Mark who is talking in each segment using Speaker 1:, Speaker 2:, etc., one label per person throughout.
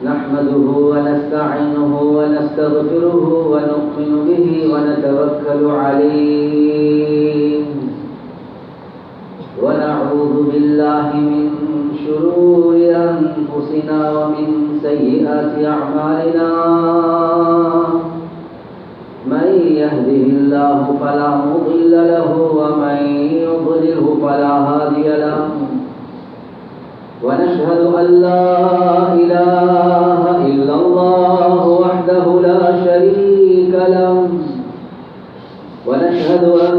Speaker 1: نحمده ونستعينه ونستغفره ونؤمن به ونتوكل عليه ونعوذ بالله من شرور أنفسنا ومن سيئات أعمالنا من يهده الله فلا مضل له ومن يضلله فلا هادي له ونشهد أن لا إله إلا الله وحده لا شريك له ونشهد أن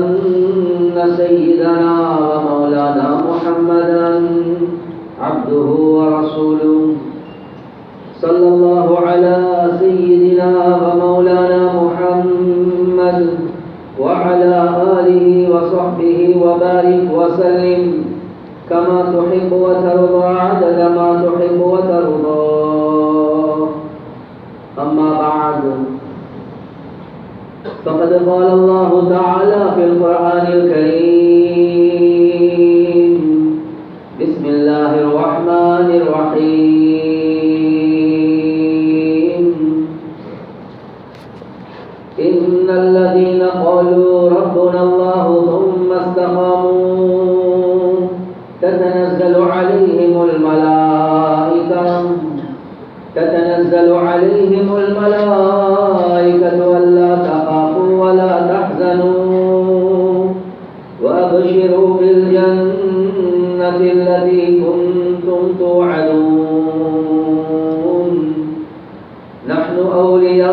Speaker 1: سيدنا ومولانا محمدا عبده ورسوله صلى الله على سيدنا ومولانا محمد وعلى آله وصحبه وبارك وسلم كما تحب وترضى عدد ما تحب وترضى. أما بعد فقد قال الله تعالى في القرآن الكريم بسم الله الرحمن الرحيم إن الذين قالوا ربنا الله ثم استقاموا تتنزل عليهم الملائكة ألا تخافوا ولا تحزنوا وأبشروا بالجنة التي كنتم توعدون نحن أولياؤكم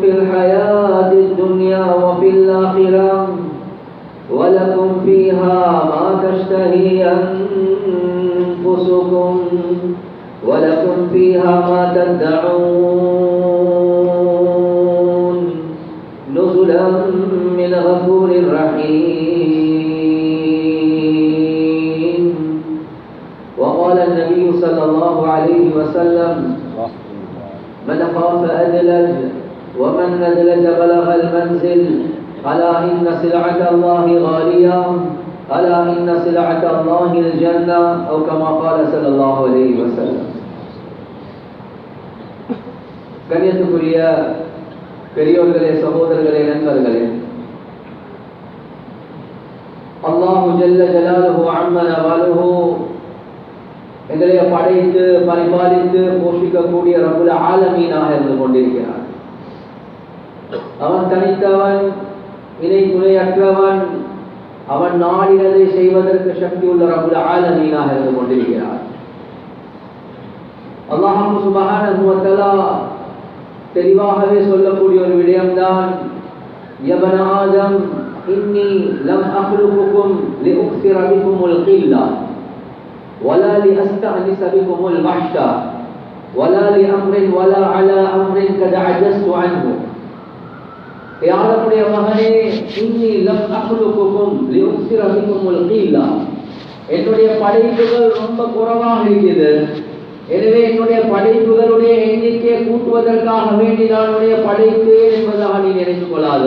Speaker 1: في الحياة الدنيا وفي الآخرة ولكم فيها ما تشتهي أنفسكم ولكم فيها ما تدعون نزلا من غفور رحيم. وقال النبي صلى الله عليه وسلم من خاف أدلج ومن ندلج بلغ المنزل ألا إن سلعة الله غالية ألا إن سلعة الله الجنة أو كما قال صلى الله عليه وسلم. கண்ணியத்துக்குரிய பெரியோர்களே, சகோதரர்களே, நண்பர்களே, அல்லாஹு ஜல்ல ஜலாலுஹு அம்ம நவாலுஹு எங்களை படைத்து பரிபாலித்து போஷிக்கக்கூடிய ரப்புல் ஆலமீனாக இருந்து கொண்டிருக்கிறார். அவன் தனித்தவன், இணை துணையற்றவன், அவன் நாடினதை செய்வதற்கு சக்தி உள்ள ரப்புல் ஆலமீனாக இருந்து கொண்டிருக்கிறார். அல்லாஹ் சுப்ஹானஹு வ தஆலா தெளிவாகவே சொல்லக்கூடிய ஒரு விடயம்தான், யபன ஆதம் இன்னி லம் அக்லுகுக்கும் லிஉக்ஸிர பிகுமுல் கில்லா வலா லிஅஸ்தஅனிஸ பிகுமுல் வஹ்ஷா வலா லிஅம்ரின் வலா அலா அம்ரின் கத் அஜஸ்து அன்ஹு. ஆதமுடைய மகனே, இன்னி லம் அக்லுகுக்கும் லிஉக்ஸிர பிகுமுல் கில்லா, என்னுடைய படைப்புகள் ரொம்ப குறைவாக இருக்குது, எனவே என்னுடைய படைப்புகளுடைய எண்ணிக்கையை கூட்டுவதற்காக வேண்டி நான் படைப்பேன் என்பதாக நீ நினைத்துக் கொள்ளாத.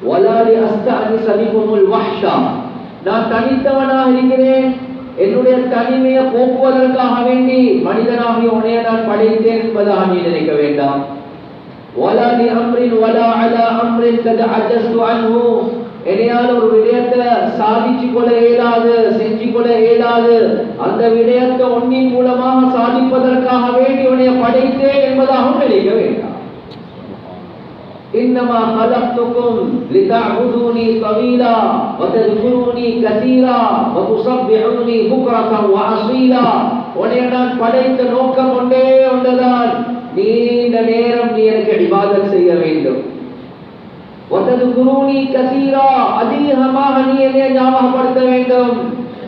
Speaker 1: வலாலி அஸ்தஅனிஸ பிகுமுல் வஹ்ஷா, நான் தனித்தவனாக இருக்கிறேன், என்னுடைய தனிமையை போக்குவதற்காக வேண்டி மனிதனாகிய உன்னை நான் படைத்தேன் என்பதாக நீ நினைக்க வேண்டாம். வலாலி அம்ரின் வலா அலா அம்ரின் கத் அஜஸ்து அன்ஹு, எனையால் ஒரு விடயத்தை சாதிச்சு கொள்ள இயலாது, செஞ்சு கொள்ள இயலாது, அந்த விடயத்தை ஒன்னின் மூலமாக சாதிப்பதற்காக வேண்டி உன்னை படைத்தேன் என்பதாகவும் நினைக்க வேண்டாம். இன்னமா خلقتكم لتعبدوني طويلا وتذكروني كثيرا وتسبحوني بكرة وأصيلا. உன்னை நான் படைத்த நோக்கம் ஒன்றே ஒன்றுதான், நீண்ட நேரம் நீ எனக்கு இபாதத் செய்ய வேண்டும். وتذكروني كثيرا, அதிகமாக நீ என்னை ஞாபகப்படுத்த வேண்டும்.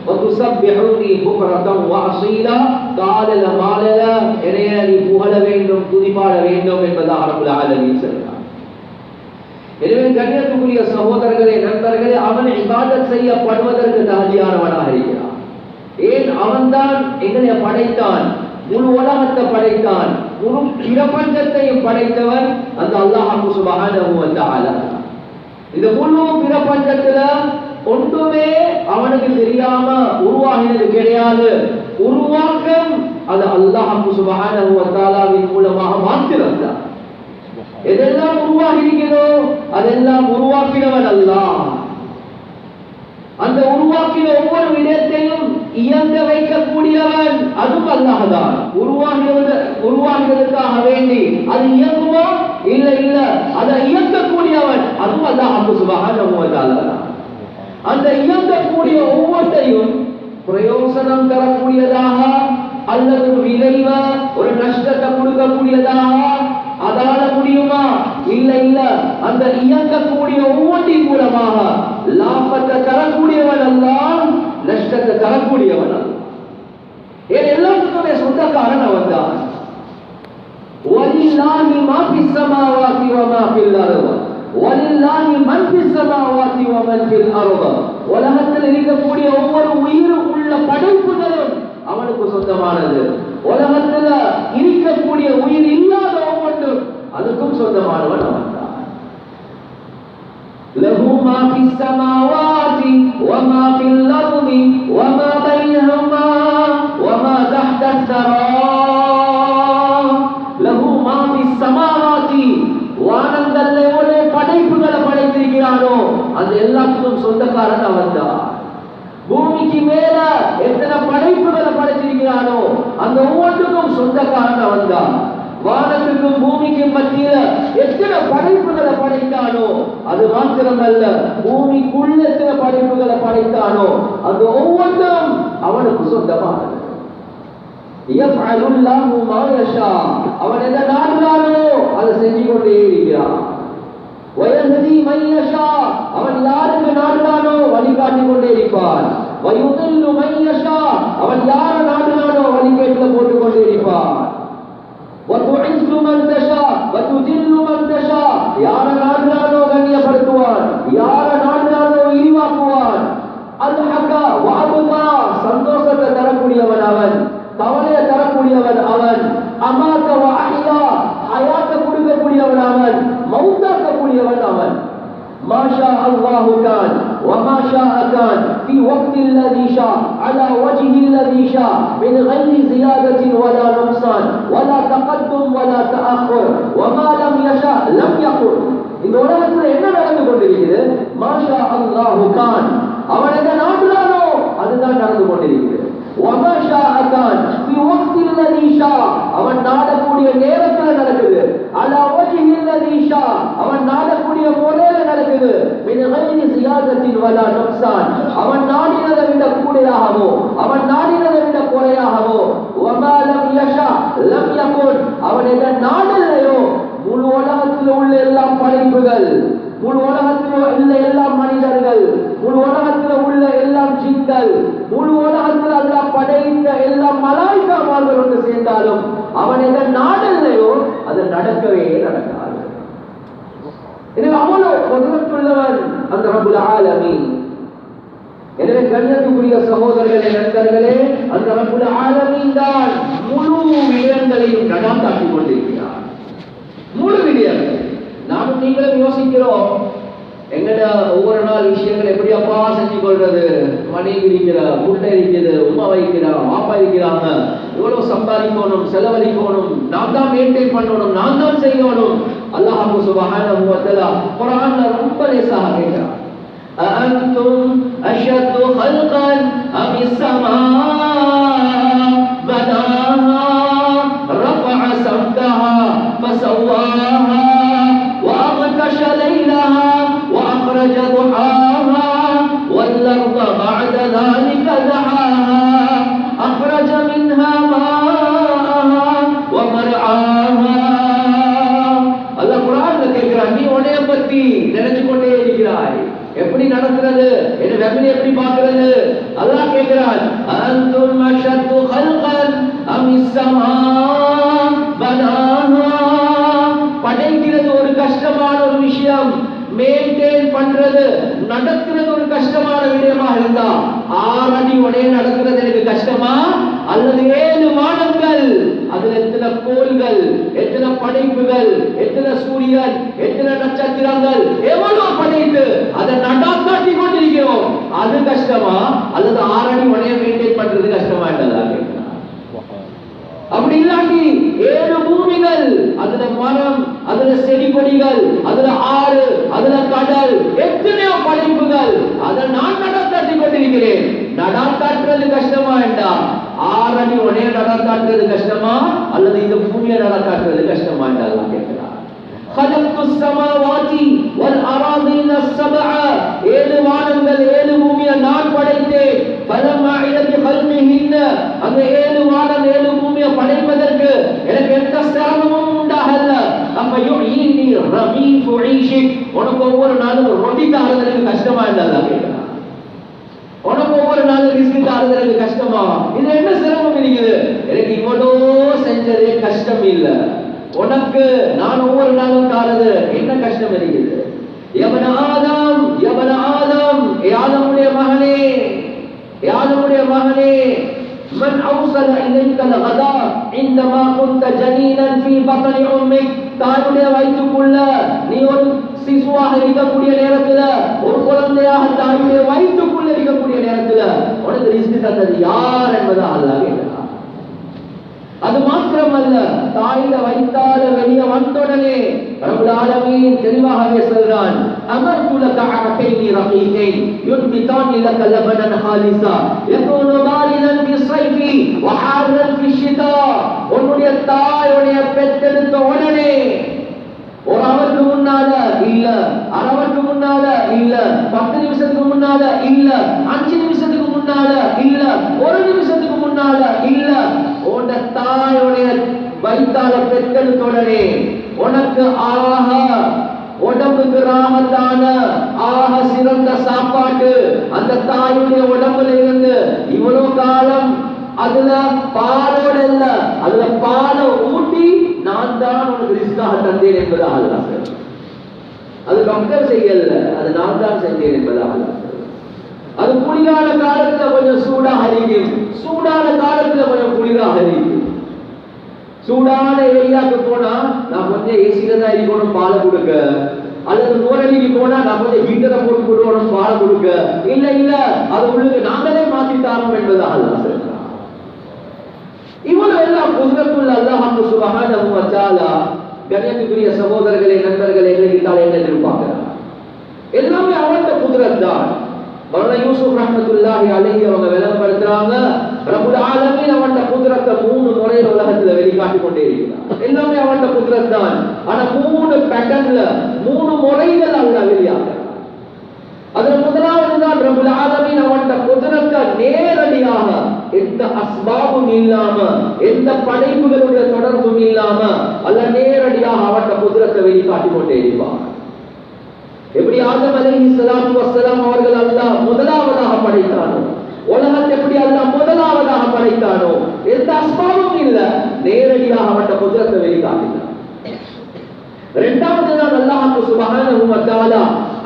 Speaker 1: وتسبحوني بكرة وأصيلا, காலையில மாலையில என்னை நீ புகழ வேண்டும், துதிபாட வேண்டும் என்பதாக ரப்புல் ஆலமீன் சொல்றார். எனவே கண்ணியத்துக்குரிய சகோதரர்களே, நண்பர்களே, அவன் இபாதத் செய்யப்படுவதற்கு தகுதியானவனாக இருக்கிறான். ஏன்? அவன்தான் எங்களை படைத்தான், முழு உலகத்தை படைத்தான், முழு பிரபஞ்சத்தையும் படைத்தவன் அந்த அல்லாஹ் சுப்ஹானஹு வ தஆலா. இந்த முழு பிரபஞ்சத்துல ஒன்றுமே அவனுக்கு தெரியாம உருவாகினது கிடையாது. உருவாக்கம் அது அல்லாஹ் சுப்ஹானஹு வ தஆலாவின் மூலமாக மாத்திரம்தான். எதெல்லாம் உருவாகி இருக்கிறதோ அதெல்லாம் உருவாக்கினவன் அல்லாஹ். அந்த உருவாக்கின ஒவ்வொரு விடயத்தையும் இயங்க வைக்கக்கூடியவன் அதுவும் அல்லாஹ் தான். உருவாகிறதுக்காக வேண்டி அது இயங்குமோ இல்ல இல்ல அதை இயக்கக்கூடியவன் அதுவும் அல்லாஹ் சுப்ஹானஹு வ தஆலா தான். அந்த இயங்கக்கூடிய ஒவ்வொன்றையும் பிரயோசனம் தரக்கூடியதாக அல்லது ஒரு விளைவ ஒரு நஷ்டத்தை கொடுக்கக்கூடியதாக அதால முடியுமா? இல்ல இல்ல அந்த இயங்கக்கூடிய ஒவ்வொன்றின் மூலமாக லாபத்தை தரக்கூடியவன் அல்லாஹ், நஷ்டத்தை தரக்கூடியவன் அல்லாஹ். எல்லாத்துக்குமே சொந்தக்காரன் அவன் தான். வலில்லாஹி மா ஃபிஸ் ஸமாவாதி வ மா ஃபில் அர்த் வலில்லாஹி மன் ஃபிஸ் ஸமாவாதி வ மன் ஃபில் அர்த். உலகத்தில் இருக்கக்கூடிய ஒவ்வொரு உயிரும் உள்ள படைப்புகளும் அவனுக்கு சொந்தமானது. உலகத்துல இருக்கக்கூடிய உயிர் இல்லாத ஒவ்வொன்றும் அதுக்கும் சொந்தமானவன் அவன் தான். லஹு மா ஃபிஸ் ஸமாவாதி வ மா ஃபில் அர்தி வ மா பைனஹுமா வ மா தஹ்த ஸரா. லஹு மா ஃபிஸ் ஸமாவாதி, வானங்கள்ல எவ்வளவு படைப்புகளை படைத்திருக்கிறானோ அது எல்லாத்துக்கும் சொந்தக்காரன் அவன் தான். பூமிக்கு மேல எத்தனை படைப்புகளை படைத்திருக்கிறானோ அந்த ஒவ்வொன்றுக்கும் சொந்தக்காரன் அவன் தான். வானத்துக்கும் பூமிக்கும் மத்தியில எத்தனை படைப்புகளை படைத்தானோ அது மாத்திரமல்ல, பூமிக்குள்ள எத்தனை படைப்புகளை படைத்தானோ அந்த ஒவ்வொன்றும் அவனுக்கு சொந்தமானது. யஃஅலுல்லாஹு மா யஷா, அவன் எதை நாடுகிறானோ அதை செஞ்சு கொண்டே இருக்கிறான். வயஹதி மன் யஷா, அவன் யாருக்கு நாடுகிறானோ வழிகாட்டிக் கொண்டே இருப்பான். வயுதில்லு மன் யஷா, அவன் யாரை நாடுகிறானோ வழிகேட்டுல போட்டுக் கொண்டே இருப்பான். வதுஇஸ்ஸு மன் தஷா வதுதில்லு மன் தஷா, யாரை நாடுகிறானோ கண்ணியப்படுத்துவான், யாரை நாடுகிறானோ இழிவாக்குவான். அல்ஹகா வஅபகா, சந்தோஷத்தை தரக்கூடியவன் அவன், கவலையை தரக்கூடியவன் அவன். அமாத வ அஹ்யா, ஹயாத்தை கொடுக்கக்கூடியவன் அவன், மௌத்தாக்கக்கூடியவன் அவன். மாஷா அல்லாஹு கான் வ மாஷா கான் ஃபி வக்தி அல்லதி ஷா அலா வஜ்ஹி அல்லதி ஷா மின் கைரி ஜியாதத்தின் வலா நுக்சான் வலா தகத்தும் வலா தஅخر வ மா லம் யஷா லம் யகுன். இந்த உலகத்துல என்ன நடந்து கொண்டிருக்கிறது? மாஷா அல்லாஹு கான், அவன் எதை நாடுறானோ அதுதான் நடந்து கொண்டிருக்கிறது. வமா ஷாஅ கான் ஃபி வக்தி அல்லதி ஷா, அவன் நாடக்கூடிய நேரத்துல நடக்குது. அலா வஜ்ஹி அல்லதி ஷா, அவன் நாடக்கூடிய முறையில நடக்குது. மின் கைரி ஜியாதத்தின் வலா நுக்சான், அவன் நாடினதை விட கூடையாகவோ அவன் நாடினதை விட குறையாகவோ. வமா லம் யஷா லம் யகுன், அவன் எதை நாடலையோ முழு உலகத்தில் உள்ள எல்லா படைப்புகள், முழு உலகத்தில் உள்ள எல்லா மனிதர்கள், முழு உலகத்தில் உள்ள எல்லா ஜின்கள், முழு உலகத்தில் அல்லாஹ் படைத்த எல்லா மலாயிகாமார்கள் ஒன்று சேர்ந்தாலும் அவன் எதை நாடலையோ அது நடக்கவே நடக்காது. எனவே அவ்வளவு குதிரத்துள்ளவன் அந்த ரப்புல் ஆலமீன். எனவே கண்ணியத்துக்குரிய சகோதரர்களே, நண்பர்களே, அந்த ரப்புல் ஆலமீன் தான் முழு விடயங்களையும் நடாத்தாக்கிக் கொண்டிருக்கிறார். முழு விடயங்கள் நானும் நீங்களும் யோசிக்கிறோம், எங்கட ஒவ்வொரு நாள் விஷயங்கள் எப்படி அப்பா செஞ்சு கொள்றது, மனைவி இருக்கிற, புள்ளை இருக்குது, உமா வைக்கிறா, பாப்பா இருக்கிறாங்க, இவ்வளவு சம்பாதிக்கணும், செலவழிக்கணும், நான் தான் மெயின்டைன் பண்ணணும், நான் தான் செய்யணும். அல்லாஹ் சுப்ஹானஹு வ தஆலா குர்ஆன்ல ரொம்ப லேசாக கேட்கிறார். அஅன்தும் அஷத்து ஹல்கன் அமிஸ் ஸமா பனாஹா ரஃபஅ சம்தஹா ஃபஸவ்வாஹா وأغطش ليلها وأخرج ضحاها والأرض بعد ذلك دحاها أخرج منها ماءها ومرعاها. الله குர்ஆன்ல கேக்குறான், நீ உன்னைய பத்தி நினைச்சு கொண்டே இருக்கிறாய், எப்படி நடக்கிறது, என்ன ஃபேமிலி எப்படி பார்க்கிறது? அல்லாஹ் கேக்குறான், அன்தும் அஷத்து ஹல்கன் அமிஸ் ஸமா பனாஹா. படைக்கிறது ஒரு கஷ்டமான ஒரு விஷயம், மெயின்டைன் பண்றது நடக்கிறது ஒரு கஷ்டமான விடயமாக இருந்தா 6 அடி உடைய நடக்கிறது எனக்கு கஷ்டமா, அல்லது 7 வானங்கள், அதுல எத்தனை கோள்கள், எத்தனை படைப்புகள், எத்தனை சூரியன், எத்தனை நட்சத்திரங்கள், எவ்வளவு படைத்து அதை நடாத்தாட்டி கொண்டிருக்கிறோம், அது கஷ்டமா, அல்லது 6 அடி உடைய மெயின்டைன் பண்றது கஷ்டமா என்றதா? அப்படி இல்லாட்டி 7 பூமிகள், அதுல மரம், அதுல செடி கொடிகள், அதுல ஆறு, அதுல கடல், எத்தனையோ படைப்புகள், அதை நான் நடத்தாட்டி கொண்டிருக்கிறேன். நடக்காட்டுறது கஷ்டமா என்றா 6 அடி உடனே நடக்காட்டுறது கஷ்டமா அல்லது இந்த பூமியை நடக்காட்டுறது கஷ்டமா என்றா எல்லாம் கேட்கிறார். خلقت السماوات والأراضين السبع 7 வானங்கள் 7 பூமியை நான் படைத்தேன். فلما على بخلقهن அந்த 7 வானம் 7 பூமியை படைப்பதற்கு எனக்கு எந்த சிரமமும் உண்டாகல. அப்ப யுஈனி ரபீஃப் உஈஷிக், உனக்கு ஒவ்வொரு நாளும் ரொட்டி தாரதற்கு கஷ்டமா இருந்தா கேட்கிறார். உனக்கு ஒவ்வொரு நாளும் ரிஸ்க் தாரதற்கு கஷ்டமா? இது என்ன சிரமம் இருக்குது? எனக்கு இவ்வளோ செஞ்சதே கஷ்டம் இல்ல, உனக்கு நான் ஒவ்வொரு நாளும் தாரது என்ன கஷ்டம் இருக்குது? யபன ஆதம், யபன ஆதம், ஆதமுடைய மகனே, ஆதமுடைய மகனே, من أوصل إليك الغداء عندما كنت جنينا في بطن أمك, தாயுடைய வயிற்றுக்குள்ள நீ ஒரு சிசுவாக இருக்கக்கூடிய நேரத்துல, ஒரு குழந்தையாக தாயுடைய வயிற்றுக்குள்ள இருக்கக்கூடிய நேரத்துல உனக்கு ரிஸ்க் தந்தது யார் என்பதை அல்லாஹ் கேட்கிறார். அது மாத்திரமல்ல, தாயில வைத்தால வெளியே வந்தோடனே ரப்பல் ஆலமீன் தெளிவாகவே சொல்றான், அமர்து லக அரகைனி ரகீகைன் யுன்பிதானி லக லபனன் ஹாலிஸா யகூனு பாரிதன் ஃபி ஸைஃபி வ ஹாரன் ஃபி ஷிதா. உன்னுடைய தாயுடைய பெற்றெடுத்த உடனே ஒரு அவருக்கு முன்னால இல்ல, அரவருக்கு முன்னால இல்ல, 10 நிமிஷத்துக்கு முன்னால இல்ல, 5 நிமிஷத்துக்கு முன்னால இல்ல, 1 நிமிஷத்துக்கு முன்னால இல்ல, உன் தாயோடைய வைத்தால பெற்றெடுத்த உடனே உனக்கு ஆக உடம்புக்கு ராகத்தான ஆக சிறந்த சாப்பாட்டு அந்த தாயுடைய உடம்புல இருந்து இவ்வளவு காலம் அதுல பாலோட இல்ல, அதுல பாலை ஊட்டி நான் தான் உனக்கு ரிஸ்காக தந்தேன் என்பதாக அல்லாஹ் சொல்றான். அது டாக்டர் செய்யல, அது நான் தான் செஞ்சேன் என்பதாக அல்லாஹ் சொல்றான். அது குளிரான காலத்துல கொஞ்சம் சூடாக இருக்கும், சூடான காலத்துல கொஞ்சம் குளிராக இருக்கும். சூடான ஏரியாவுக்கு போனா நான் கொஞ்சம் ஏசில தான் இருக்கணும் பாலை கொடுக்க, அல்லது நூறடிக்கு போனா நான் கொஞ்சம் ஹீட்டரை போட்டு கொடுக்கணும் பாலை கொடுக்க. இல்ல இல்ல, அது உள்ளுக்கு நாங்களே மாத்தி தாரோம் என்பதாக அல்லாஹ் சொல்றான். இவ்வளவு எல்லாம் குதிரத்துள்ள அல்லாஹ் சுப்ஹானஹு வ தஆலா கண்ணியத்துக்குரிய சகோதரர்களே, நண்பர்களே, எங்களை என்ன எதிர்பார்க்கிறார்? எல்லாமே அவனுடைய குதிரத் தான். மௌலானா யூசுப் ரஹ்மத்துல்லாஹி அலைஹி அவங்க விளங்கப்படுத்துறாங்க, ரப்புல் ஆலமீன் அவனுடைய குதிரத்தை 3 முறையில் உலகத்துல வெளிக்காட்டி கொண்டே இருக்கிறார். எல்லாமே அவனுடைய குதிரத் தான். ஆனா 3 பேட்டர்ன்ல 3 முறைகள் அல்லாஹ் வெளியாகிறார். அதுல முதலாவது தான் ரப்புல் ஆலமீன் அவனுடைய குதிரத்தை நேரடியாக எந்த அஸ்பாபும் இல்லாம எந்த படைப்புகளுடைய தொடர்பும் இல்லாம அல்லாஹ் நேரடியாக அவனுடைய குதிரத்தை வெளிக்காட்டி கொண்டே இருப்பார். எப்படி ஆதம் அலைஹிஸ்ஸலாத்து வஸ்ஸலாம் அவர்கள் அல்லாஹ் முதலாவதாக படைத்தானோ, உலகத்தை எப்படி அல்லாஹ் முதலாவதாக படைத்தானோ, எந்த அஸ்பாபும் இல்ல, நேரடியாக அவனுடைய குதிரத்தை வெளிக்காட்டினார். இரண்டாவது தான் அல்லாஹ் சுப்ஹானஹு வ தஆலா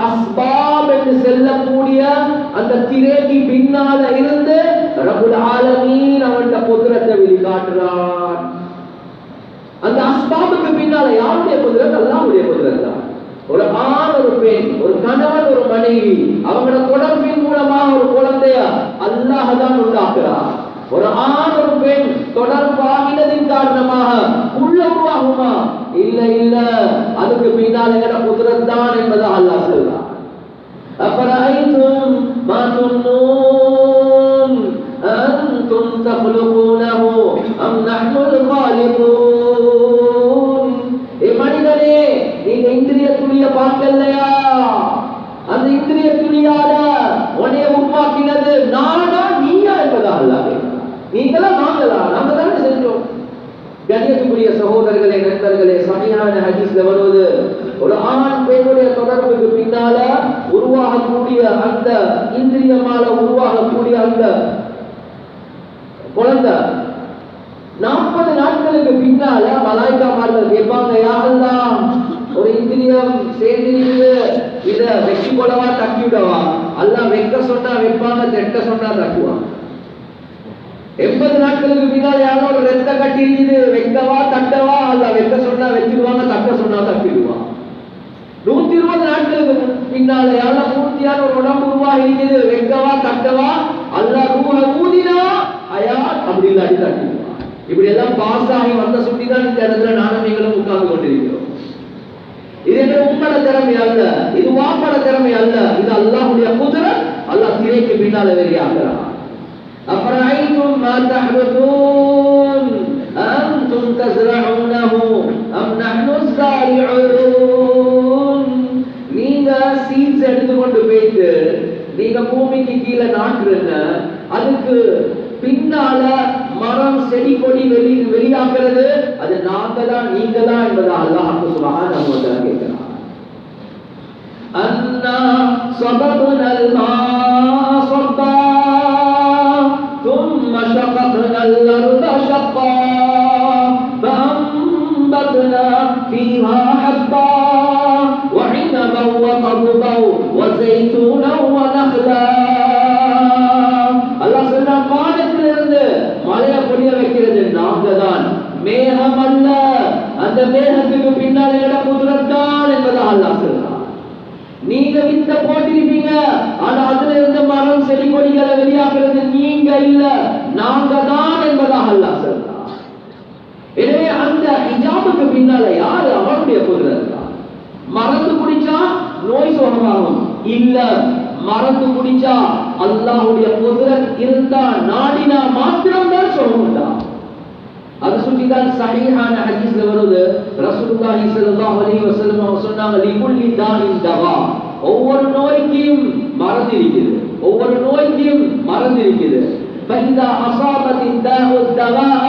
Speaker 1: அஸ்பாப் என்று சொல்லக்கூடிய அந்த திரைக்கு பின்னால இருந்து ரப்புல் ஆலமீன் அவனுடைய குதிரத்தை வெளிக்காட்டுறான். அந்த அஸ்பாபுக்கு பின்னால யாருடைய குதிரத்? அல்லாஹ்வுடைய குதிரத் தான். ஒரு ஆண் ஒரு பெண், ஒரு கணவன் ஒரு மனைவி, அவங்களோட தொடர்பின் மூலமாக ஒரு குழந்தைய அல்லாஹ் தான் உண்டாக்குறார். ஒரு ஆண் ஒரு பெண் தொடர்பாகினதின் காரணமாக உள்ள உருவாகுமா? இல்ல இல்ல, அதுக்கு பின்னால் எங்கட குதிரத் தான் என்பதை அல்லாஹ் சொல்றார். அஃபரைதும் மா துன்னூன் அன்தும் தக்லுகூனஹு அம் நஹ்னுல் காலிகூன். மனிதனே, நீங்க இந்திரிய துளிய பார்க்கலையா? அந்த இந்திரிய துளியால உன்னை உருவாக்கினது நானா நீயா என்பதா அல்லாஹ். நீங்களா நாங்களா? நாங்க தானே செஞ்சோம். கண்ணியத்துக்குரிய சகோதரர்களே, நண்பர்களே, சஹீஹான ஹதீஸ்ல வருவது, ஒரு ஆண் பெண்ணுடைய தொடர்புக்கு பின்னால உருவாகக்கூடிய அந்த இந்திரியமால உருவாகக்கூடிய அந்த குழந்தை 40 நாட்களுக்கு பின்னால மலாய்க்காமார்கள் கேட்பாங்க, யா அல்லாஹ், ஒரு இந்திரியம் சேர்ந்து இத வெட்டி போடவா தட்டி விடவா? அல்லாஹ் வெக்க சொன்னா வைப்பாங்க, தெட்ட சொன்னா தட்டுவாங்க. 80 நாட்களுக்கு பின்னால யாரோட ரத்த கட்டி இருக்குது, வைக்கவா தட்டவா? அல்லாஹ் வெக்க சொன்னா வச்சிடுவாங்க, தட்ட சொன்னா தட்டிடுவாங்க. 120 நாட்களுக்கு பின்னால யாரோ பூர்த்தியான ஒரு உடம்பு உருவாகி இருக்குது, வைக்கவா தட்டவா? அல்லாஹ் ரூஹ ஊதினா ஹயாத், அப்படி இல்லாட்டி தட்டிடுவாங்க. இப்படி இப்படி எல்லாம் பாஸ் ஆகி வந்த சுட்டி தான் இந்த இடத்துல நானும் நீங்களும் உட்கார்ந்து கொண்டிருக்கிறோம். இது எங்க உம்மட திறமை அல்ல, இது வாப்பட திறமை அல்ல, இது அல்லாஹ்வுடைய குதிரத். அல்லாஹ் திரைக்கு பின்னால வெளியாகிறான். அஃபரைதும் மா தஹ்ருதூன் அன்தும் தஸ்ரஊனஹு அம் நஹ்னு ஸாரிஊன். நீங்க சீட்ஸ் எடுத்து கொண்டு போயிட்டு நீங்க பூமிக்கு கீழே நாட்டுறீங்க, அதுக்கு பின்னால மரம் செடி கொடி வெளியாகிறது அது நாங்க தான் நீங்க தான் என்பதை அல்லாஹ் சுப்ஹானஹு வ தஆலா கேட்கிறார். அன்னா ஸபப்னல் மாஅ ஸப்பா ثم شققنا الأرض شقا فأنبتنا فيها حبا وعنبا وقضبا وزيتونا ونخلا. அல்லாஹ் சொல்றான், வானத்திலிருந்து மழையை பொழிய வைக்கிறது நாங்க தான், மேகம் அல்ல. அந்த மேகத்துக்கு பின்னால் எங்கட குதிரத் தான் என்பதை அல்லாஹ் சொல்றான். நீங்க வித்த போட்டிருப்பீங்க, ஆனா அதுல இருந்து மரம் செடி கொடிகளை வெளியாக்குறது நீங்க இல்ல, நாங்க தான் என்பதாக அல்லாஹ் சொல்றான். எனவே அந்த ஹிஜாபுக்கு பின்னால யாரு? அவனுடைய குதிரத் தான். மறந்து குடிச்சா நோய் சுகமாகும் இல்ல, மறந்து குடிச்சா அல்லாஹ்வுடைய குதிரத் இருந்தா நாடினா மாத்திரம் தான் சுகம் உண்டா. அது சுற்றிதான் சஹீஹான ஹதீஸ்ல வருது. ரசூலுல்லாஹி ஸல்லல்லாஹு அலைஹி வஸல்லம் அவங்க சொன்னாங்க, லிகுல்லி தாஇன் தவா. ஒவ்வொரு நோய்க்கும் மருந்து இருக்குது, ஒவ்வொரு நோய்க்கும் மருந்து இருக்குது. ஃபைதா அஸாபத்தி தாஉ தவாஅ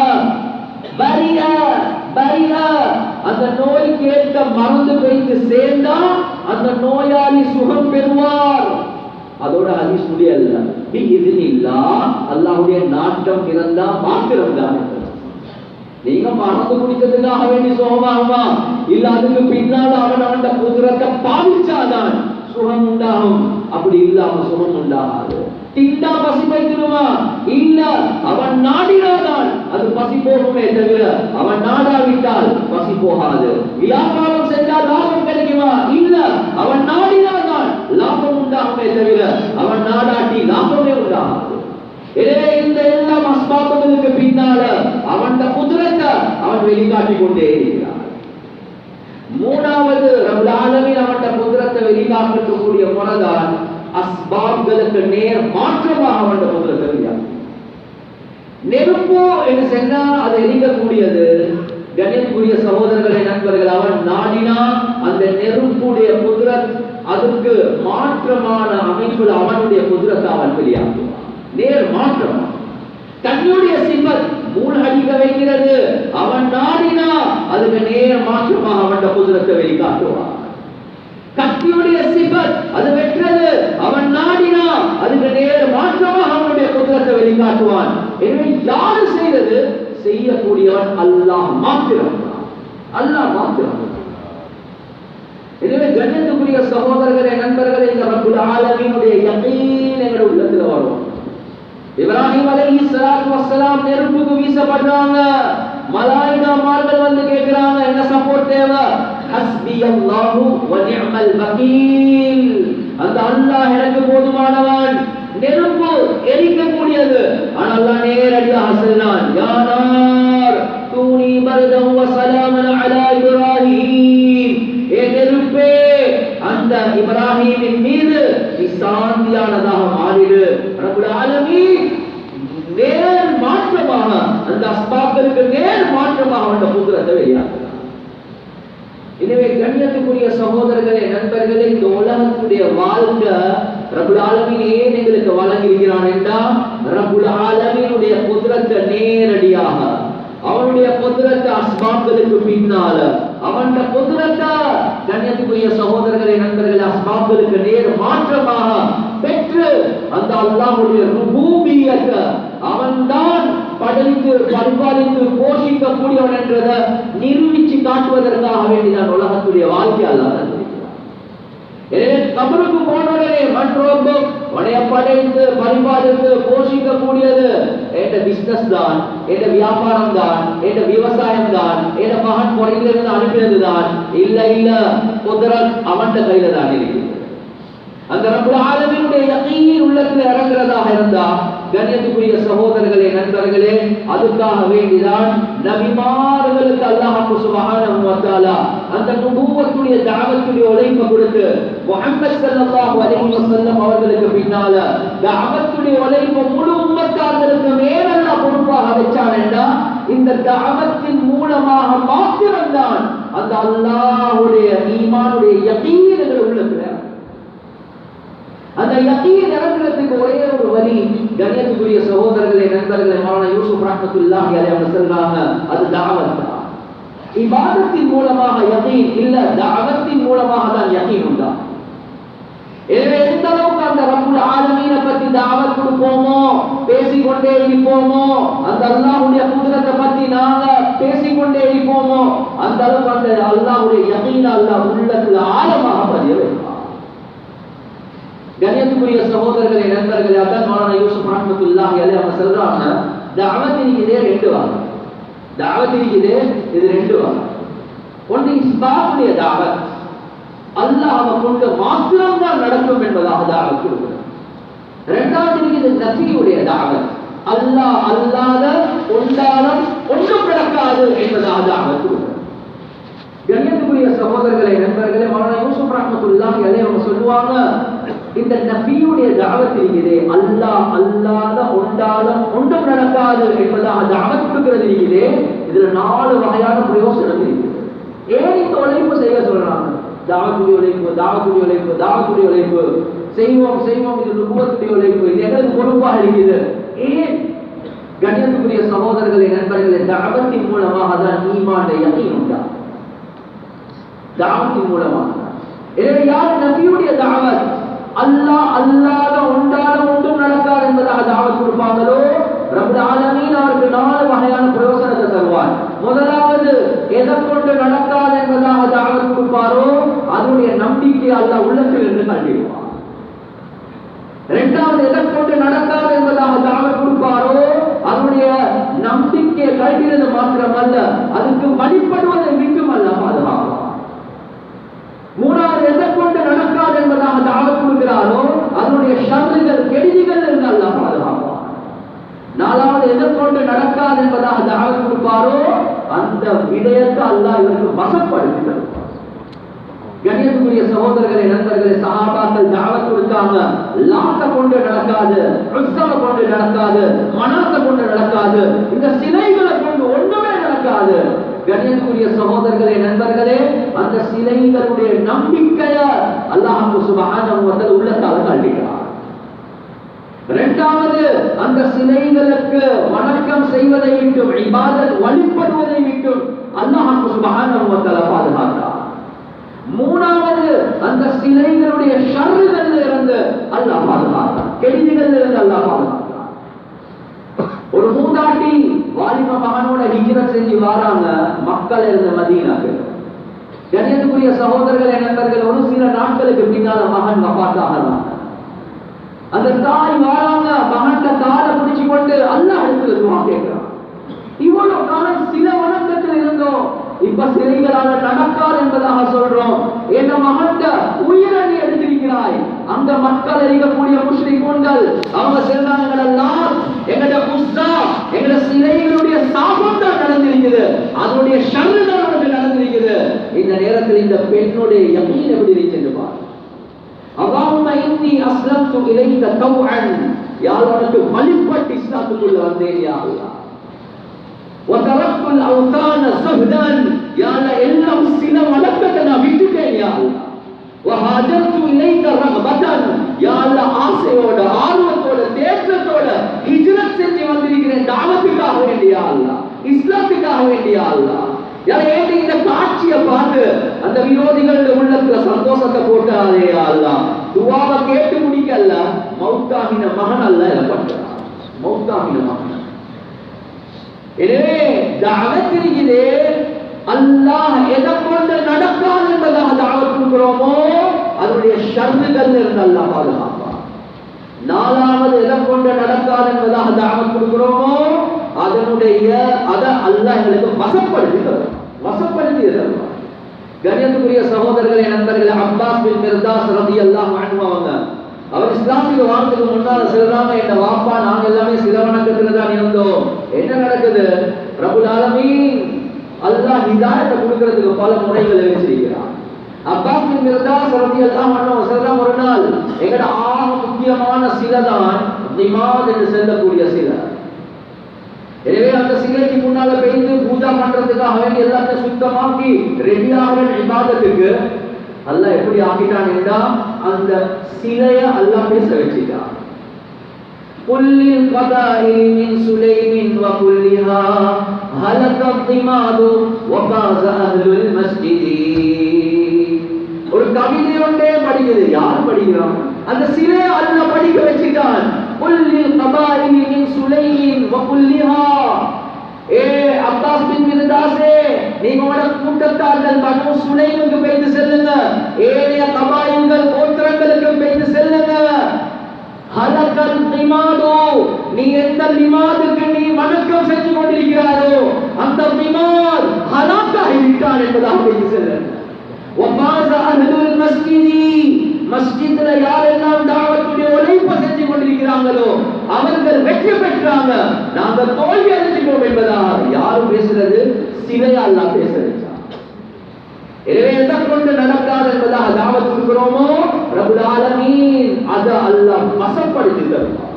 Speaker 1: பரியா பரியா. அந்த நோய்க்கு ஏற்ற மருந்து போய்த்து சேர்ந்தா அந்த நோயாளி சுகம் பெறுவார். அதோட ஹதீஸ் முடியல, பிஇذنில்லாஹ், அல்லாஹ்வுடைய நாட்டம் இருந்தா மாத்திரம் தான். நீங்க மறந்து குடிக்கிறதுக்காக வேண்டி சுகமாகுமா? இல்ல அதுக்கு பின்னால அவன் குதிரத்தை பாவிச்சாதான் சுகம் உண்டாகும். அப்படி இல்லாம சுகம் உண்டாகாது. திண்டா பசி வைத்திருமா? இல்ல, அவன் நாடினாதான் அது பசி போகுமே தவிர அவன் நாடாவிட்டால் பசி போகாது. வியாபாரம் செஞ்சால் லாபம் கிடைக்குமா? இல்ல, அவன் நாடினாதான் லாபம் உண்டாகுமே தவிர அவன் நாடாட்டி லாபமே உண்டாகாது. எனவே இந்த எல்லா அஸ்பாபுகளுக்கு பின்னால அவன் குதிரத்தை அவன் வெளிக்காட்டி கொண்டே இருக்கிறான். மூணாவது ரப்பல் ஆலமீன் அவன் குதிரத்தை வெளிக்காட்டக்கூடிய முறைதான் அஸ்பாப்களுக்கு நேர் மாற்றமாக அவன் குதிரத்தை வெளியாகும். நெருப்பு என்று சொன்னா அது எரிக்கக்கூடியது. கண்ணியத்துக்குரிய சகோதரர்களே, நண்பர்கள், அவன் நாடினா அந்த நெருப்புடைய குதிரத் அதுக்கு மாற்றமான அமைப்புல அவனுடைய குதிரத்தை அவன் வெளியாக்குவான். நேர் மாற்றம். தன்னுடைய சிபத் மூணு அடிக்க வைக்கிறது, அவன் நாடினா அதுக்கு நேர் மாற்றமாக அவன் குதிரத்தை வெளிக்காட்டுவான். கத்தியுடைய சிபத் அது வெற்றது, அவன் நாடினா அதுக்கு நேர் மாற்றமாக அவனுடைய குதிரத்தை வெளிக்காட்டுவான். எனவே யாரு செய்யறது? செய்யக்கூடியவன் அல்லாஹ் மாத்திரம், அல்லாஹ் மாத்திரம். எனவே கண்ணியத்துக்குரிய சகோதரர்களே, நண்பர்களே, இந்த ரப்புல் ஆலமீனுடைய யகீன் எங்களுடைய உள்ளத்துல வரும். இப்ராஹிம் அலைஹிஸ்ஸலாத்து வஸ்ஸலாம் நெருப்புக்கு வீசப்படுறாங்க. மலாயிகாமார்கள் வந்து கேக்குறாங்க, என்ன சப்போர்ட் தேவை? ஹஸ்பியல்லாஹு வ நிஅமல் வகீல். அந்த அல்லாஹ் எனக்கு போதுமானவன். நெருப்பு எரிக்கக்கூடியது, ஆனா அல்லாஹ் நேரடியாக சொல்றான், யா நார் கூனி பர்தன் வ ஸலாமன் அலா இப்ராஹீம். ஏ நெருப்பே, அந்த இப்ராஹீமின் மீது சாந்தியானதாக மாறிடு. ரப்புல் ஆலமீன் நேர் மாற்றமாக அந்த அஸ்பாப்களுக்கு நேர் மாற்றமாக அவன் குதிரத்தை வெளியாக்குறான். எனவே கண்ணியத்துக்குரிய சகோதரர்களே, நண்பர்களே, இந்த உலகத்துடைய வாழ்க்கை ரப்புல் ஆலமீன் ஏன் எங்களுக்கு வழங்கியிருக்கிறான் என்றால் ரப்புல் ஆலமீனுடைய குதிரத்தை நேரடியாக அவனுடைய குதிரத்தை அஸ்பாப்களுக்கு பின்னால அவன் குதிரத்தை கண்ணியத்துக்குரிய சகோதரர்களே, நண்பர்களே, அஸ்பாப்களுக்கு நேர் மாற்றமாக பெற்று அந்த அல்லாஹ்வுடைய ருபூபியத்தை அவன்தான் படைத்து பரிபாலித்து போஷிக்கக்கூடியவன் என்றதை நிரூபிச்சு காட்டுவதற்காக வேண்டிதான் உலகத்துடைய வாழ்க்கை அல்லாஹ் தந்திருக்கிறான். எனவே கபருக்கு போனவர்களே, மற்றொரு உடைய படைத்து பரிபாலித்து போஷிக்கக்கூடியது என்ற பிசினஸ் தான், என்ற வியாபாரம் தான், என்ற விவசாயம் தான், என்ற மகன் குறையிலிருந்து அனுப்பினது தான். இல்ல இல்ல, குதிரத் அவன் கையில தான் இருக்கிறது. அந்த ரப்புல் ஆலமீனுடைய யகீன் உள்ளத்துல இறங்குறதாக இருந்தா கண்ணியத்துக்குரிய சகோதரர்களே, நண்பர்களே, அதுக்காக வேண்டிதான் நபிமார்களுக்கு அல்லாஹ் சுப்ஹானஹு வ தஆலா அந்த நுபுவத்துடைய தஅவத்துடைய உழைப்பை கொடுத்து முஹம்மது ஸல்லல்லாஹு அலைஹி வஸல்லம் அவர்களுக்கு பின்னால தஅவத்துடைய உழைப்பை முழு உம்மத்தார்களுக்கு மேல அல்லாஹ் பொறுப்பாக வச்சானேண்டா இந்த தஅவத்தின் மூலமாக மாத்திரம்தான் அந்த அல்லாஹ்வுடைய ஈமானுடைய யகீன் உள்ளத்துல அந்த யகீன் இறங்குறதுக்கு ஒரே ஒரு வழி. கண்ணியத்துக்குரிய சகோதரர்களே, நண்பர்களே, மௌலானா யூசுப் ரஹ்மத்துல்லாஹி அலைஹி அவங்க சொல்றாங்க, அது தஅவத் தான். இபாதத்தின் மூலமாக யகீன் இல்ல, தஅவத்தின் மூலமாக தான் யகீன் உண்டா. எனவே எந்த அளவுக்கு அந்த ரப்புல் ஆலமீனை பத்தி தஅவத் கொடுப்போமோ, பேசிக்கொண்டே இருப்போமோ, அந்த அல்லாஹ்வுடைய குதிரத்தை பத்தி நாங்க பேசிக்கொண்டே இருப்போமோ, அந்த அளவுக்கு அந்த அல்லாஹ்வுடைய யகீன் அல்லாஹ் உள்ளத்துல ஆழமாக பதிய வைப்பார். கண்ணியத்துக்குரிய சகோதரர்களே, நண்பர்களே, அதான் மௌலானா யூசுப் ரஹ்மத்துல்லாஹி அலைஹி அவங்க சொல்றாங்க, தஅவத் இருக்குது ரெண்டு வகை. தஅவத் இருக்குது இது ரெண்டு வகை. ஒன்று இஸ்பாத்துடைய தஅவத், அல்லாஹ்வை கொண்டு மாத்திரம் தான் நடக்கும் என்பதாக தஅவத் கொடுக்கிறது. இரண்டாவது இருக்குது நஃபியுடைய தஅவத், அல்லாஹ் அல்லாத ஒன்றாலும் ஒன்றும் நடக்காது என்பதாக தஅவத் கொடுக்கிறது. கண்ணியத்துக்குரிய சகோதரர்களே, நண்பர்களே, மௌலானா யூசுப் ரஹ்மத்துல்லாஹி அலைஹி அவங்க சொல்லுவாங்க, இந்த நபியுடைய தஅவத் இருக்குது அல்லாஹ் அல்லாத ஒன்றாலும் ஒன்றும் நடக்காது என்பதாக தஅவத் கொடுக்கிறது இருக்குது. இதுல 4 வகையான பிரயோசனம் இருக்குது. ஏன் இந்த உழைப்பு செய்ய சொல்றாங்க? தாவத்துடைய உழைப்பு, தாவத்துடைய உழைப்பு, தாவத்துடைய உழைப்பு செய்வோம் செய்வோம், இது நுபுவத்துடைய உழைப்பு, இது எங்களுக்கு பொறுப்பாக இருக்குது. ஏன்? கண்ணியத்துக்குரிய சகோதரர்களே, நண்பர்களே, தஅவத்தின் மூலமாக தான் ஈமானுடைய யகீன் உண்டா. தாவத்தின் மூலமாக. எனவே யார் நபியுடைய தாவத் அல்லாஹ் அல்லாத ஒன்றால ஒன்றும் நடக்காது என்பதாக தாவத் கொடுப்பாங்களோ, ரப்பல் ஆலமீன் அவருக்கு 4 வகையான பிரயோசனத்தை தருவார். முதலாவது, எதை கொண்டு நடக்காது என்பதாக தாவத் கொடுப்பாரோ அதனுடைய நம்பிக்கை அல்லாஹ் உள்ளத்தில் இருந்து கண்டிப்பார். இரண்டாவது, எதை கொண்டு நடக்காது என்பதாக தாவத் கொடுப்பாரோ அதனுடைய நம்பிக்கையை கல்வியது மாத்திரமல்ல, அதுக்கு வழிபடுவதை விட்டும் அல்லாஹ் பாதுகாப்பார். மூணாவது, எதை கொண்டு நடக்காது என்பதாக தாவத் கொடுக்கிறாரோ அதனுடைய ஷர்றுகள் கெடுதிகள் இருந்து அல்லாஹ் பாதுகாப்பார். நாலாவது, எதை கொண்டு நடக்காது என்பதாக தாவத் கொடுப்பாரோ அந்த விடயத்தை அல்லாஹ் இவருக்கு வசப்படுத்தி தருவார். கண்ணியத்துக்குரிய சகோதரர்களே, நண்பர்களே, சஹாபாக்கள் தாவத் கொடுத்தாங்க, லாத்த கொண்டு நடக்காது, உஸ்ஸாவை கொண்டு நடக்காது, மனாத்தை கொண்டு நடக்காது, இந்த சிலைகளை கொண்டு ஒன்றுமே நடக்காது. கண்ணியத்துக்குரிய சகோதரர்களே, நண்பர்களே, அந்த சிலைகளுடைய நம்பிக்கைய அல்லாஹ் சுப்ஹானஹு வ தஆலா உள்ளத்தால கல்விக்கிறார். இரண்டாவது, அந்த சிலைகளுக்கு வணக்கம் செய்வதை விட்டும், இபாதத் வழிபடுவதை விட்டும் அல்லாஹ் சுப்ஹானஹு வ தஆலா பாதுகாக்கிறார். மூணாவது, அந்த சிலைகளுடைய ஷர்றுகளில் இருந்து அல்லாஹ் பாதுகாக்கிறார், கெடுதிகளில் இருந்து அல்லாஹ் பாதுகாக்கிறார். ஒரு மூதாட்டி வாலிப மகனோட ஹிஜ்ரத் செஞ்சு வராங்க மக்கள் இருந்த மதீனாக்கு. கண்ணியத்துக்குரிய சகோதரர்களே, நண்பர்கள், ஒரு சில நாட்களுக்கு பின்னால மகன் வஃபாத்தாகிறாங்க. அந்த தாய் வராங்க, மகன்கிட்ட காலை பிடிச்சு கொண்டு அல்லாஹ் இடத்துல துஆ கேட்கிறான். இவ்வளவு காலம் சில வணக்கத்தில் இருந்தோம், இப்ப சிலைகளால நடக்காது என்பதாக சொல்றோம். என் மகன்கிட்ட உயிரை நீ எடுத்திருக்கிறாய். அந்த மக்கள் இருக்கக்கூடிய முஸ்லிம்கள் அவங்க சொல்றாங்க, எங்கட உஸ்ஸா எங்கட சிலைகளுடைய சாபம் தான் நடந்திருக்குது, அதனுடைய ஷர்ரு தான் நமக்கு நடந்திருக்குது. இந்த நேரத்தில் இந்த பெண்ணுடைய யகீன் எப்படி இருக்கிறது பார். அல்லாஹும்ம இன்னி அஸ்லம்து இலைக தவ்அன், யா அல்லாஹ் உனக்கு வழிபட்டு இஸ்லாத்துக்குள்ள வந்தேன் யா அல்லாஹ். வதரக்குல் அவ்தான ஸஹ்தான், யா அல்லாஹ் எல்லாம் சில வணக்கத்தை நான் விட்டுட்டேன் யா அல்லாஹ். வஹாஜர்து இலைக ரஹபதன், யா அல்லாஹ் ஆசையோட ஆர்வத்தோட தேற்றத்தோட ஹிஜ்ரத் செஞ்சு வந்திருக்கிறேன் தாவத்துக்காக வேண்டி யா அல்லாஹ், இஸ்லாத்துக்காக வேண்டி யா அல்லாஹ். ஏன் இந்த காட்சியை பார்த்து அந்த விரோதிகளுடைய உள்ளத்துல சந்தோஷத்தை போட்டாரே யா அல்லாஹ். துஆவை கேட்டு முடிக்கல, மௌத்தாகின மகன் அல்லாஹ் இறப்பட்டார், மௌத்தாகின மகன். எனவே தாவத் இருக்குது, அல்லாஹ் எதை கொண்டு நடக்காது என்பதாக தாவத் கொடுக்கிறோமோ அதனுடைய ஷர்றுகள் இருந்து அல்லாஹ் பாதுகாப்பார். நாலாவது, எதை கொண்டு நடக்காது என்பதாக தாவத் கொடுக்கிறோமோ அதனுடைய அதை அல்லாஹ் எங்களுக்கு வசப்படுத்தி தருவார், வசப்படுத்தி தருவார். கண்ணியத்துக்குரிய சகோதரர்களே, நண்பர்களே, அப்பாஸ் பின் மிர்தாஸ் ரலியல்லாஹு அன்ஹு அவங்க அவர் இஸ்லாமுக்கு வாரத்துக்கு முன்னால சொல்றாங்க, என்ன வாப்பா நாங்க எல்லாமே சில வணக்கத்துல தான் இருந்தோம். என்ன நடக்குது? ரப்புல் ஆலமீன் அல்லாஹ் ஹிதாயத்தை கொடுக்கிறதுக்கு பல முறைகளை வச்சிருக்கிறான். அப்பாஸ் பின் மிர்தாஸ் ரலியல்லாஹு அன்ஹு சொல்றாங்க, ஒரு நாள் எங்கட ஆக முக்கியமான சிலை தான் நிமாத் என்று சொல்லக்கூடிய சிலை. எனவே அந்த சிலைக்கு முன்னால போயிட்டு பூஜை பண்றதுக்காக வேண்டி எல்லாத்தையும் சுத்தமாக்கி ரெடியாக இபாதத்துக்கு அல்லாஹ் எப்படி ஆக்கிட்டான் என்றா அந்த சிலைய அல்லாஹ் பேச வச்சிட்டான். குல்லில் கதாஇல் மின் சுலைமின் வ குல்லிஹா ஹலகத் திமாது வ பாஸ அஹ்லுல் மஸ்ஜிதி. ஒரு கவிதை ஒன்றே படிக்குது. யார் படிக்கிறாங்க? அந்த சிலைய அல்லாஹ் படிக்க வச்சிட்டான். குல்லில் கதாஇல் மின் சுலைமின் வ குல்லிஹா. ஏ அப்பாஸ் பின் மிர்தாஸே, நீங்க உங்களோட கூட்டத்தார்கள் பனு சுலைமுக்கு போயிட்டு செல்லுங்க, ஏனைய கபாயில்கள் கோத்திரங்களுக்கு போயிட்டு செல்லுங்க. ஹலகல் திமாது, நீ எந்த லிமாதுக்கு நீ வணக்கம் செஞ்சு கொண்டிருக்கிறாரோ அந்த லிமாத் ஹலாக்காகி விட்டான் என்பதாக போயிட்டு செல்லுங்க. வபாஸ அஹ்லுல் மஸ்ஜிதி, மஸ்ஜித்ல யாரெல்லாம் தாவத்துடைய உழைப்பு செஞ்சு கொண்டிருக்கிறாங்களோ அவர்கள் வெற்றி பெற்றாங்க, நாங்க தோல்வி அடைஞ்சிட்டோம் என்பதாக யாரும் பேசுறது? சிலையா அல்லாஹ் பேச வச்சான். எனவே எதை கொண்டு நடக்காது என்பதாக தாவத் கொடுக்கிறோமோ ரப்புல் ஆலமீன் அதை அல்லாஹ் வசப்படுத்தி தருவார்.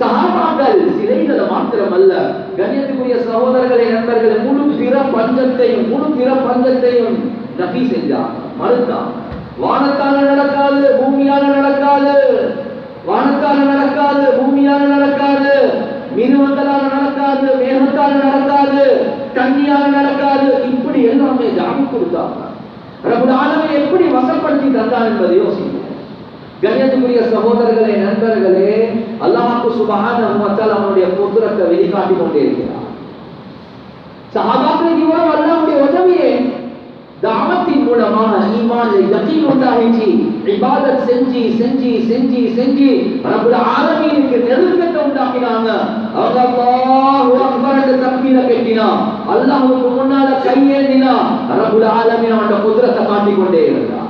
Speaker 1: சஹாபாக்கள் சிலைகளை மாத்திரம் அல்ல, கண்ணியத்துக்குரிய சகோதரர்களே, நண்பர்களே, முழு பிற பஞ்சத்தையும் நபி செஞ்சார், மறுத்தார். வானத்தால நடக்காது, பூமியால நடக்காது, வானத்தால நடக்காது, பூமியால நடக்காது, மிருகங்களால நடக்காது, மேகத்தால நடக்காது, தண்ணியால நடக்காது, இப்படி எல்லாமே ஜாமி கொடுத்தாங்க. ரப்புல் ஆலமீன் எப்படி வசப்படுத்தி தந்தான் என்பதை யோசிப்போம். கண்ணியத்துக்குரிய சகோதரர்களே, நண்பர்களே, அல்லாஹ் சுப்ஹானஹு வ தஆலா அவனுடைய குத்ரத்தை வெளிக்காட்டி கொண்டே இருக்கிறார். சஹாபாக்களுக்கு இவ்வளவு அல்லாஹ்வுடைய உதவியே தாவத்தின் மூலமாக ஈமான்ல யகீன் உண்டாகிச்சு. இபாதத் செஞ்சு செஞ்சு செஞ்சு செஞ்சு ரப்புல் ஆலமீனுக்கு நெருக்கத்தை உண்டாக்கினாங்க. அவங்க அல்லாஹு அக்பர் என்ற தக்பீரை கட்டினா, அல்லாஹ்வுக்கு முன்னால கையேந்தினா, ரப்புல் ஆலமீன் அவனுடைய குத்ரத்தை காட்டிக் கொண்டே இருந்தார்.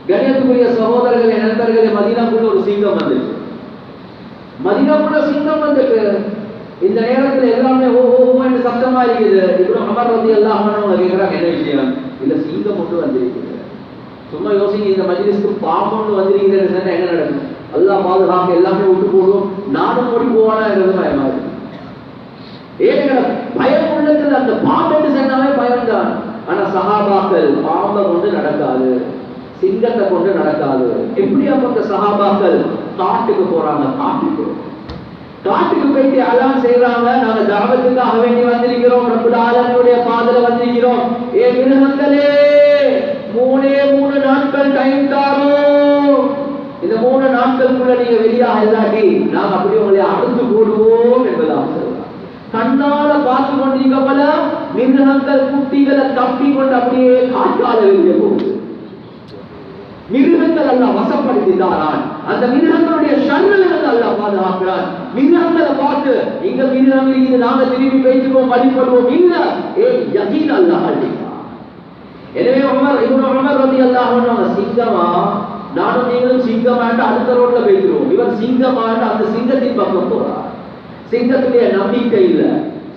Speaker 1: கண்ணியத்துக்குரிய சகோதரர்களே, நண்பர்களே, மதீனாக்குள்ள ஒரு சிங்கம் வந்துச்சு. மதீனாக்குள்ள சிங்கம் வந்துட்டு இந்த நேரத்தில் எல்லாமே ஓ என்று சத்தமா இருக்குது. இப்னு உமர் ரலியல்லாஹு அன்ஹு கேக்குறாங்க, என்ன விஷயம்? இல்ல, சிங்கம் ஒன்று வந்திருக்குது. சும்மா யோசிங்க, இந்த மஜ்லிஸ்க்கு பாம்பு ஒன்று வந்திருக்குதுன்னு சொன்னா என்ன நடக்கும்? அல்லாஹ் பாதுகாக்க எல்லாமே விட்டு போடுவோம், நானும் ஓடி போவானாங்கிறது பயமா இருக்கு. ஏன்னா பயம் உள்ளத்துல அந்த பாம்பு என்று சொன்னாலே பயம்தான். ஆனா சஹாபாக்கள் பாம்பை கொண்டு நடக்காது, சிங்கத்தை கொண்டு நடக்காது. எப்படியாப்பட்ட சஹாபாக்கள் காட்டுக்கு போறாங்க. காட்டுக்கு போயிட்டு அல்லாஹ் செய்றாங்க, நாங்க தாவத்துக்காக வேண்டி வந்திருக்கிறோம், ரப்புல் ஆலமீனுடைய பாதையில வந்திருக்கிறோம். ஏ மிருகங்களே, 3 நாட்கள் டைம் தாரோம், இந்த 3 நாட்களுக்குள்ள நீங்க வெளியாக இல்லாட்டி நாங்க அப்படியே உங்களை அறுத்து போடுவோம் என்பதாக சொல்றாங்க. கண்ணால பார்த்து கொண்டிருக்கப்பல மிருகங்கள் குட்டிகளை தப்பி கொண்டு அப்படியே காட்டால வெளியே போகுது. மிருகங்கள் அல்லாஹ் வசப்படுத்தினாரான். அந்த மிருகங்களுடைய ஷர்ரிலிருந்து அல்லாஹ் பாதுகாக்கிறான். மிருகங்களை பார்த்து இங்க மிருகம் இருக்குது, நாங்க திரும்பி பேசிப்போம், வழிபடுவோம் இல்ல, யகீன் அல்லாஹ் அளிக்கிறான். எனவே இப்னு உமர் ரலியல்லாஹு அன்ஹு சிங்கமா, நானும் நீங்களும் சிங்கமாண்டு அடுத்த ரோட்ல போயிடுவோம். இவர் சிங்கமாண்டு அந்த சிங்கத்தின் பக்கம் போறார். சிங்கத்துடைய நம்பிக்கை இல்ல,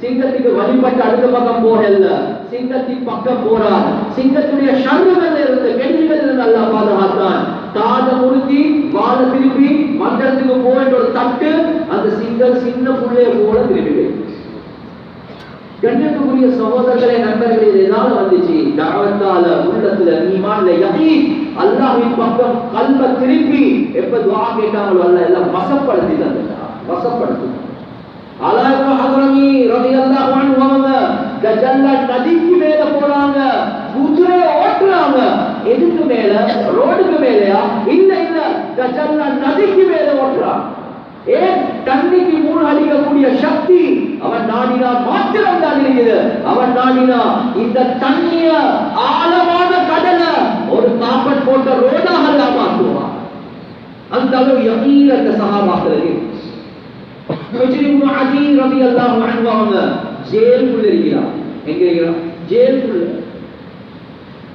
Speaker 1: சிங்கத்துக்கு வழிபட்டு அடுத்த பக்கம் போகல, சிங்கத்தின் பக்கம் போறார். சிங்கத்துடைய ஷர்ரில் இருந்து, கெடுதிகள் இருந்து அல்லாஹ் பாதுகாத்தான். காதை முறுத்தி வாழ திருப்பி மந்திரத்துக்கு போயிட்டு ஒரு தட்டு, அந்த சிங்கம் சின்ன புள்ளைய போல திருப்பி. கண்ணியத்துக்குரிய சகோதரர்களே, நண்பர்களே, இதனால வந்துச்சு தாவத்தால உள்ளத்துல ஈமான்ல யகீன், அல்லாஹ்வின் பக்கம் கல்ப திருப்பி எப்ப துஆ கேட்டாங்களோ அல்லாஹ் எல்லாம் வசப்படுத்தி தந்தார். வசப்படுத்தி அலாஹ் ஹஜ்ரமி ரலியல்லாஹு அன்ஹு அவங்க கஜல்லா நதிக்கு மேல போறாங்க, குதிரை ஓட்டுறாங்க. எதுக்கு மேல? ரோடுக்கு மேலயா? இல்ல இல்ல, கஜல்லா நதிக்கு மேல ஓட்டுறாங்க. ஏன்? தண்ணிக்கு மூணு அடிக்கக்கூடிய சக்தி அவன் நாடினா மாத்திரம் தான் இருக்குது. அவன் நாடினா இந்த தண்ணிய ஆழமான கடலை ஒரு காப்பட் போட்ட ரோடாக எல்லாம் மாற்றுவான். அந்த அளவு யகீன் அந்த சஹாபாக்களுக்கு. முஜ்ரிம் அதி ரலியல்லாஹு அன்ஹு அவங்க ஜெயிலுக்குள்ள இருக்கிறார். எங்க இருக்கிறார்?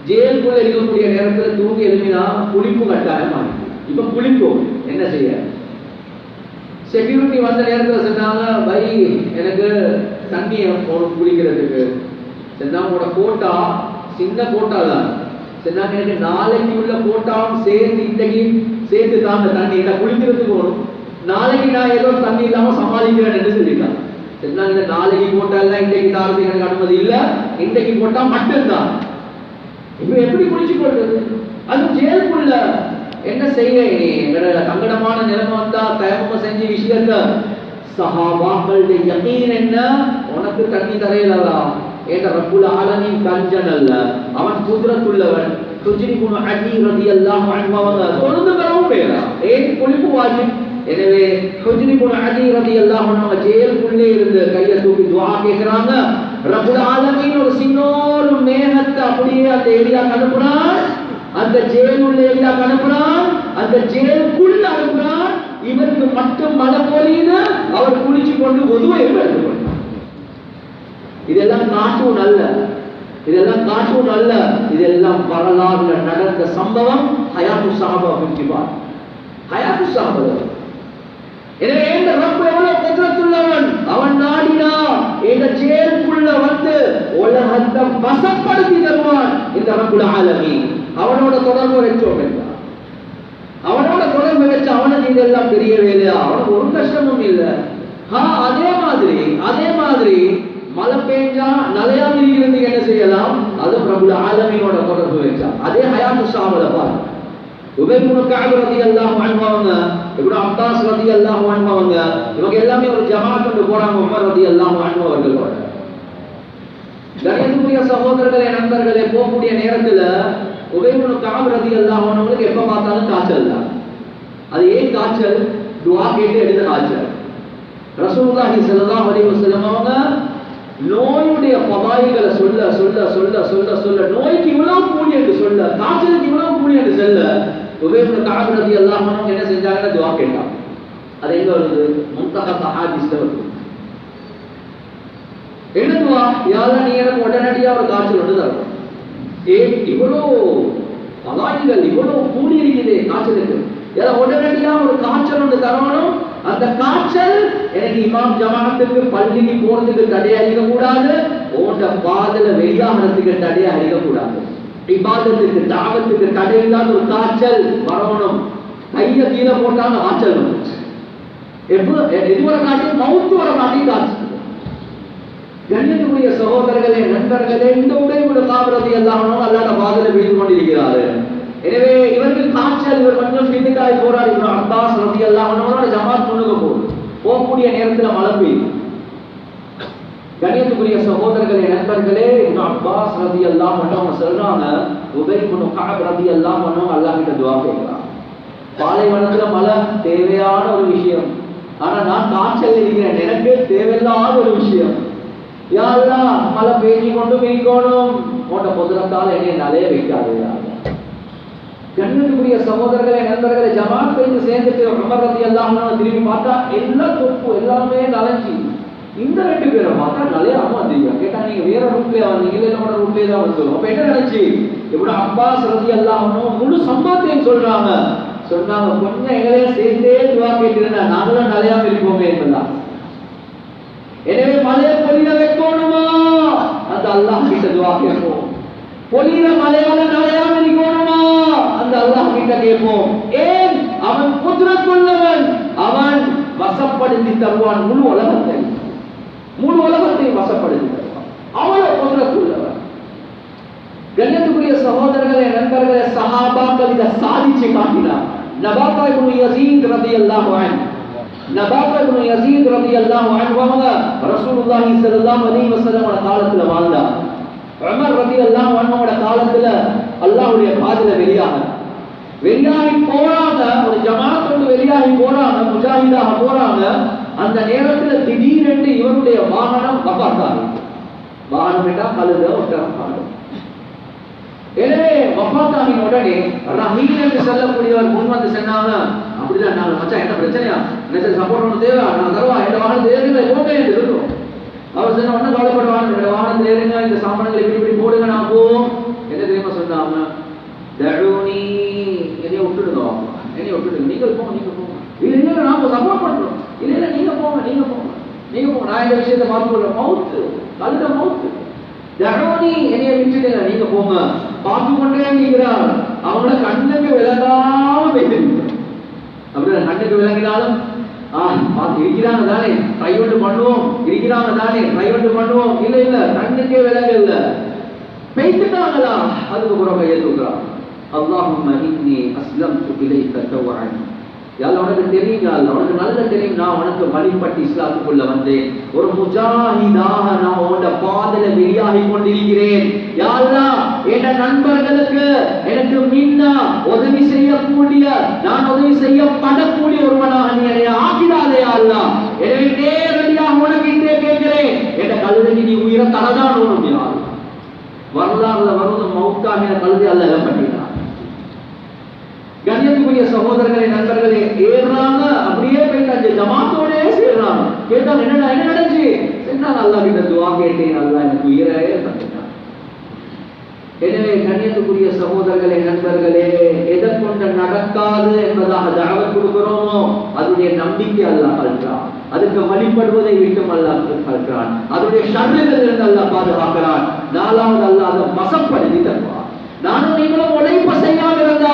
Speaker 1: ஜெயிலுக்குள்ள இருக்கக்கூடிய நேரத்தில் தூங்கி எழுப்பினா குளிப்பு கட்டாயம் ஆகிடுது. இப்ப குளிக்கும், என்ன செய்ய? செக்யூரிட்டி வந்த நேரத்தில் சொன்னாங்க, பை எனக்கு தண்ணி குளிக்கிறதுக்கு. சொன்னாங்க உங்களோட கோட்டா சின்ன கோட்டா தான். சொன்னாங்க எனக்கு நாளைக்கு உள்ள கோட்டாவும் சேர்த்து இன்றைக்கு சேர்த்து தாங்க தண்ணி, நான் குளிக்கிறதுக்கு போகணும், நாளைக்கு நான் ஏதோ தண்ணி இல்லாம சமாளிக்கிறேன் என்று சொல்லிட்டாங்க. சொன்னாங்க இந்த நாளைக்கு கோட்டா எல்லாம் இன்றைக்கு தாரத்துக்கு எனக்கு அனுமதி இல்லை, இன்றைக்கு கோட்டா மட்டும்தான். இப்ப எப்படி குளிச்சு கொள்றது? அது ஜெயிலுக்குள்ள என்ன செய்ய? சங்கடமான நிலைமை வந்தா தயமம் செஞ்ச விஷயத்த சஹாபாக்களுடைய யகீன் என்ன? உனக்கு தண்ணி தரையிலா ஏட்ட ரப்புல் ஆலமீன் கஞ்சன் அல்ல, அவன் குதிரத்துள்ளவன். துஜ்ரிபுன் அதி ரலியல்லாஹு அன்ஹு அவங்க தொழுது வரவும் வேண்டாம், ஏன் குளிப்பு வாஜிப். எனவே துஜ்ரிபுன் அதி ரலியல்லாஹு அன்ஹு ஜெயிலுக்குள்ளே இருந்து கையை தூக்கி துஆ கேட்கிறாங்க. ரப்புல் ஆலமீன் ஒரு சின்னோரு மேகத்தை அப்படியே அந்த ஏரியா அனுப்புறான், அந்த ஜெயிலுள்ள ஏரியா அனுப்புறான், அந்த ஜெயிலுக்குள்ள அனுப்புறான். இவருக்கு மட்டும் மழை பொழியுது, அவர் குளிச்சு கொண்டு ஒதுவை எடுத்துக்கொண்டார். இதெல்லாம் காட்டூன் அல்ல, இதெல்லாம் காட்டூன் அல்ல, இதெல்லாம் வரலாறுல நடந்த சம்பவம். ஹயாத்து ஸஹாபா பின்கிபார், ஹயாத்து ஸஹாபா. எனவே இந்த ரப்பு எவ்வளவு குதிரத்துள்ளவன், அவன் நாடினா இந்த ஜெயிலுக்குள்ள வந்து உலகத்தை வசப்படுத்தி தருவான். இந்த ரப்புல் ஆலமீன் அவனோட தொடர்பு வச்சோம் என்றார், அவனோட தொடர்பு வச்சு அவனுக்கு இதெல்லாம் பெரிய வேலையா? அவனுக்கு ஒரு கஷ்டமும் இல்லை. அதே மாதிரி மழை பெஞ்சா நலையாம இருக்கிறதுக்கு என்ன செய்யலாம்? அது ரப்புல் ஆலமீனோட தொடர்பு வச்சா. அதே ஹயாத்து ஸஹாபால பாருங்க. உபை இப்னு கஅப் ரலியல்லாஹு அன்ஹு அவங்க, இப்னு அப்பாஸ் ரலியல்லாஹு அன்ஹு அவங்க, இவங்க எல்லாமே ஒரு ஜமாஅத் கொண்டு போறாங்க உமர் ரலியல்லாஹு அன்ஹு அவர்களோட. கணியத்துக்குரிய சகோதரர்களே, நண்பர்களே, போகக்கூடிய நேரத்துல உபை இப்னு கஅப் ரலியல்லாஹு அன்ஹு அவங்களுக்கு எப்ப பார்த்தாலும் காய்ச்சல் தான். அது ஏன் காய்ச்சல்? துஆ கேட்டு எடுத்த காய்ச்சல். ரசூலுல்லாஹி ஸல்லல்லாஹு அலைஹி வஸல்லம் அவங்க நோயுடைய பதாயிகளை சொல்ல சொல்ல சொல்ல சொல்ல சொல்ல நோய்க்கு இவ்வளவு கூலி என்று சொல்ல, காய்ச்சலுக்கு இவ்வளவு கூலி என்று சொல்ல, உபை இப்னு கஅப் ரலியல்லாஹு அன்ஹு என்ன செஞ்சாங்கன்னா துஆ கேட்டாங்க. அது எங்க வருது? முன்தஹா ஹதீஸ்ல வருது. என்ன துஆ? யா அல்லாஹ் நீ எனக்கு உடனடியா ஒரு காய்ச்சல் வந்து தரணும். ஏன் இவ்வளோ பதாயிகள், இவ்வளோ கூலி இருக்குது காய்ச்சலுக்கு, ஏதாவது உடனடியா ஒரு காய்ச்சல் வந்து தரணும். அந்த காய்ச்சல் எனக்கு இமாம் ஜமாஅத்துக்கு பள்ளிக்கு போறதுக்கு தடையா இருக்க கூடாது, ஓண்ட பாதல வெளியாகிறதுக்கு தடையா இருக்க கூடாது, இபாதத்துக்கு தாவத்துக்கு தடை இல்லாத ஒரு காய்ச்சல் வரணும். கைய கீழே போட்டாலும் காய்ச்சல் வந்துச்சு. எதுவரை காட்டி மவுத்து வர காட்டி காய்ச்சல். கண்ணியத்துக்குரிய சகோதரர்களே, நண்பர்களே, இந்த உடையுடைய காவரதி எல்லாம் அல்லாத பாதல விழுந்து கொண்டிருக்கிறாரு. எனவே இவருக்கு காய்ச்சல், இவர் கொஞ்சம் பின்னுக்காய் போறாரு. இவன் அப்பாஸ் ரலியல்லாஹு அன்ஹு ஜமாத் முன்னுக்கு போகக்கூடிய நேரத்தில் மழை பெய்யும். கண்ணியத்துக்குரிய சகோதரர்களே, நண்பர்களே, இவன் அப்பாஸ் ரலியல்லாஹு அன்ஹு சொல்றாங்க, உபை இப்னு கஅப் ரலியல்லாஹு அன்ஹு அல்லாஹ் கிட்ட துஆ கேட்கிறான். பாலைவனத்துல மழை தேவையான ஒரு விஷயம், ஆனா நான் காய்ச்சல் இருக்கிறேன், எனக்கு தேவையில்லாத ஒரு விஷயம். யா அல்லாஹ் மழை பெய்ஞ்சு கொண்டு இருக்கணும், உன்ட குதிரத்தால் என்னை நலைய வைக்காது. கண்ணியத்துக்குரிய சகோதரர்களே, நண்பர்களே, ஜமாத் போயிட்டு சேர்ந்துட்டு உமர் ரலியல்லாஹு அன்ஹு திரும்பி பார்த்தா எல்லா தொப்பு எல்லாமே நலஞ்சி. இந்த ரெண்டு பேரை பார்த்தா நலையாம வந்தீங்க. கேட்டா நீங்க வேற ரூட்லயா வந்தீங்க, இல்ல நம்மளோட ரூட்லயே தான் வந்தோம். அப்ப என்ன நினைச்சு இப்னு அப்பாஸ் ரலியல்லாஹு அன்ஹு முழு சம்பவத்தையும் சொல்றாங்க. சொன்னாங்க, கொஞ்சம் எங்களையும் சேர்த்தே துஆ கேட்டுருந்தா நாங்களும் நலையாம இருப்போமே என்பதான். எனவே மலையை பொழிய வைக்கணுமா? அந்த அல்லாஹ் கிட்ட துஆ கேட்போம். பொழியிற மலையால நலையாம இருக்கணுமா? அந்த அல்லாஹ் கிட்ட கேட்போம். ஏன்? அவன் குத்ரத்துள்ளவன், அவன் வசப்படுத்தி தருவான் முழு உலகத்தை, முழு உலகத்தை வசப்படுத்தி தருவான். அவ்வளவு குத்ரத்துள்ளவன். கண்ணியத்துக்குரிய சகோதரர்களே, நண்பர்களே, சஹாபாக்கள் இதை சாதிச்சு காட்டினார். நபாபா இப்னு யஸீத் ரலியல்லாஹு அன்ஹு, நபாபா இப்னு யஸீத் ரலியல்லாஹு அன்ஹு அவங்க ரசூலுல்லாஹி ஸல்லல்லாஹு அலைஹி வஸல்லம் காலத்துல வாழ்ந்தார். உமர் ரலியல்லாஹு அன்ஹுவோட காலத்துல அல்லாஹ்வுடைய பாதையில வெளியாகி போறாங்க, ஒரு ஜமாத்தோடு வெளியாகி போறாங்க, முஜாஹிதாக போறாங்க. அந்த நேரத்துல திடீரென்று இவருடைய வாகனம் வஃபாத்தாகி, வாகனம் என்றா கழுத ஒட்டகம். எனவே வஃபாத்தாகின உடனே ரஹீல் என்று சொல்லக்கூடியவர் முன் வந்து சொன்னாங்க, அப்படிதான் நாங்க மச்சான் என்ன பிரச்சனையா, என்ன சப்போர்ட் ஒன்று தேவை, நான் தருவா, என் வாகனம் தேவையில்லை போங்க என்று சொல்லுவோம். அவர் சொன்ன உடனே கவலைப்படுவாங்க, என்னோட வாகனம் தேவைங்க, இந்த சாமான்களை இப்படி இப்படி போடுங்க, நான் போவோம். என்ன தெரியுமா சொன்னாங்க? தழுனி, என்னைய விட்டுடுங்க, என்னைய விட்டுடுங்க. நீங்கள் போங்க, நீங்க போங்க. இல்ல நாம சப்போர்ட் பண்றோம். இல்ல நீங்க போங்க, நீங்க போங்க, நீங்க போங்க. நான் இந்த விஷயத்தை பார்த்து கொள்றேன். மவுத்து கழுத மவுத்து தரோனி என்னைய விட்டுடுங்க, நீங்க போங்க. பார்த்து கொண்டே இருக்கிறார். அவங்கள கண்ணுக்கு விளங்காம போயிட்டு அப்படின்னா கண்ணுக்கு விளங்கினாலும் பார்த்து இருக்கிறாங்க தானே, ட்ரை ஒன்று பண்ணுவோம், இருக்கிறாங்க தானே, ட்ரை ஒன்று பண்ணுவோம். இல்ல கண்ணுக்கே விளங்க இல்ல, பேசிட்டாங்களா அதுக்கப்புறம் ஏற்றுக்கிறான். அல்லாஹும்ம இன்னி அஸ்லம்து இலைக தவ்அன். யாழ் உனக்கு தெரியுங்க, உனக்கு நல்ல தெரியும், நான் உனக்கு வழிபட்டு இஸ்லாத்துக்குள்ள வந்தேன். ஒரு முஜாஹிதாக நான் உன்னோட பாதையில வெளியாகி கொண்டிருக்கிறேன். யா அல்லாஹ், என் நண்பர்களுக்கு எனக்கு முன்ன உதவி செய்யக்கூடிய, நான் உதவி செய்யப்படக்கூடிய ஒருவனாக நீ என்னை ஆக்கிடாதே யா அல்லாஹ். எனவே நேரடியாக உனக்கு இன்றே கேட்கிறேன், என் கழுதைக்கு நீ உயிரை தரதான் வேணும் யா அல்லாஹ். வரலாறுல வருவது மௌத்தாகின கழுதை அல்ல பண்ணினார். கண்ணியத்துக்குரிய சகோதரர்களே, நண்பர்களே, ஏறாங்க அப்படியே போயிட்டாங்க, ஜமாத்தோடே சேர்றாங்க. கேட்டாங்க என்ன நடந்துச்சு? நான் அல்லாஹ் கிட்ட துஆ கேட்டேன், அல்லாஹ் எனக்கு உயிரை தந்துட்டான். எனவே கண்ணியத்துக்குரிய சகோதரர்களே, நண்பர்களே, எதை கொண்டு நடக்காது என்பதாக தஅவத் கொடுக்கிறோமோ அதனுடைய நம்பிக்கை அல்லாஹ் கல்றான். அதுக்கு வழிபடுவதை விட்டும் அல்லாஹ் கல்றான். அதனுடைய ஷர்ரிலிருந்து இருந்து அல்லாஹ் பாதுகாக்கிறான். நாலாவது அல்லாஹ் அதை வசப்படுத்தி தருவான். நானும் நீங்களும் உழைப்பு செய்யாமல் இருந்தா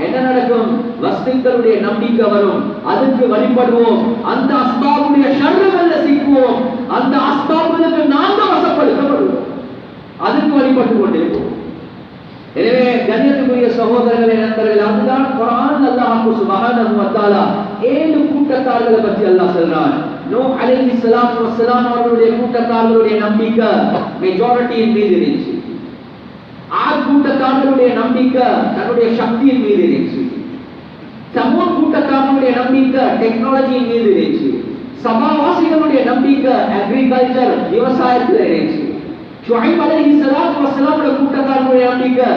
Speaker 1: என்ன நடக்கும்? வஸ்துக்களுடைய நம்பிக்கை வரும், அதுக்கு வழிபடுவோம், அந்த அஸ்பாபுடைய ஷர்றுகள்ல சிக்குவோம், அந்த அஸ்பாபுகளுக்கு நாங்கள் வசப்படுத்தப்படுவோம், அதுக்கு வழிபட்டு கொண்டிருப்போம். எனவே கண்ணியத்துக்குரிய சகோதரர்களே, நண்பர்களே, அதுதான் குர்ஆன் அல்லாஹ் சுப்ஹானஹு வ தஆலா 7 கூட்டத்தார்களை பற்றி அல்லாஹ் சொல்றான். நூஹ் அலைஹிஸ்ஸலாத்து வஸ்ஸலாம் அவர்களுடைய கூட்டத்தார்களுடைய நம்பிக்கை மெஜாரிட்டியின் மீது இருந்துச்சு. ஆத் கூட்டத்தார்களுடைய நம்பிக்கை தன்னுடைய சக்தியின் மீது இருந்துச்சு. சமூக கூட்டத்தார்களுடைய நம்பிக்கை டெக்னாலஜியின் மீது இருந்துச்சு. சபாவாசிகளுடைய நம்பிக்கை அக்ரிகல்ச்சர் விவசாயத்தில் இருந்துச்சு. ஷுஐப் அலைஹிஸ்ஸலாத்து வஸ்ஸலாமுடைய கூட்டத்தார்களுடைய நம்பிக்கை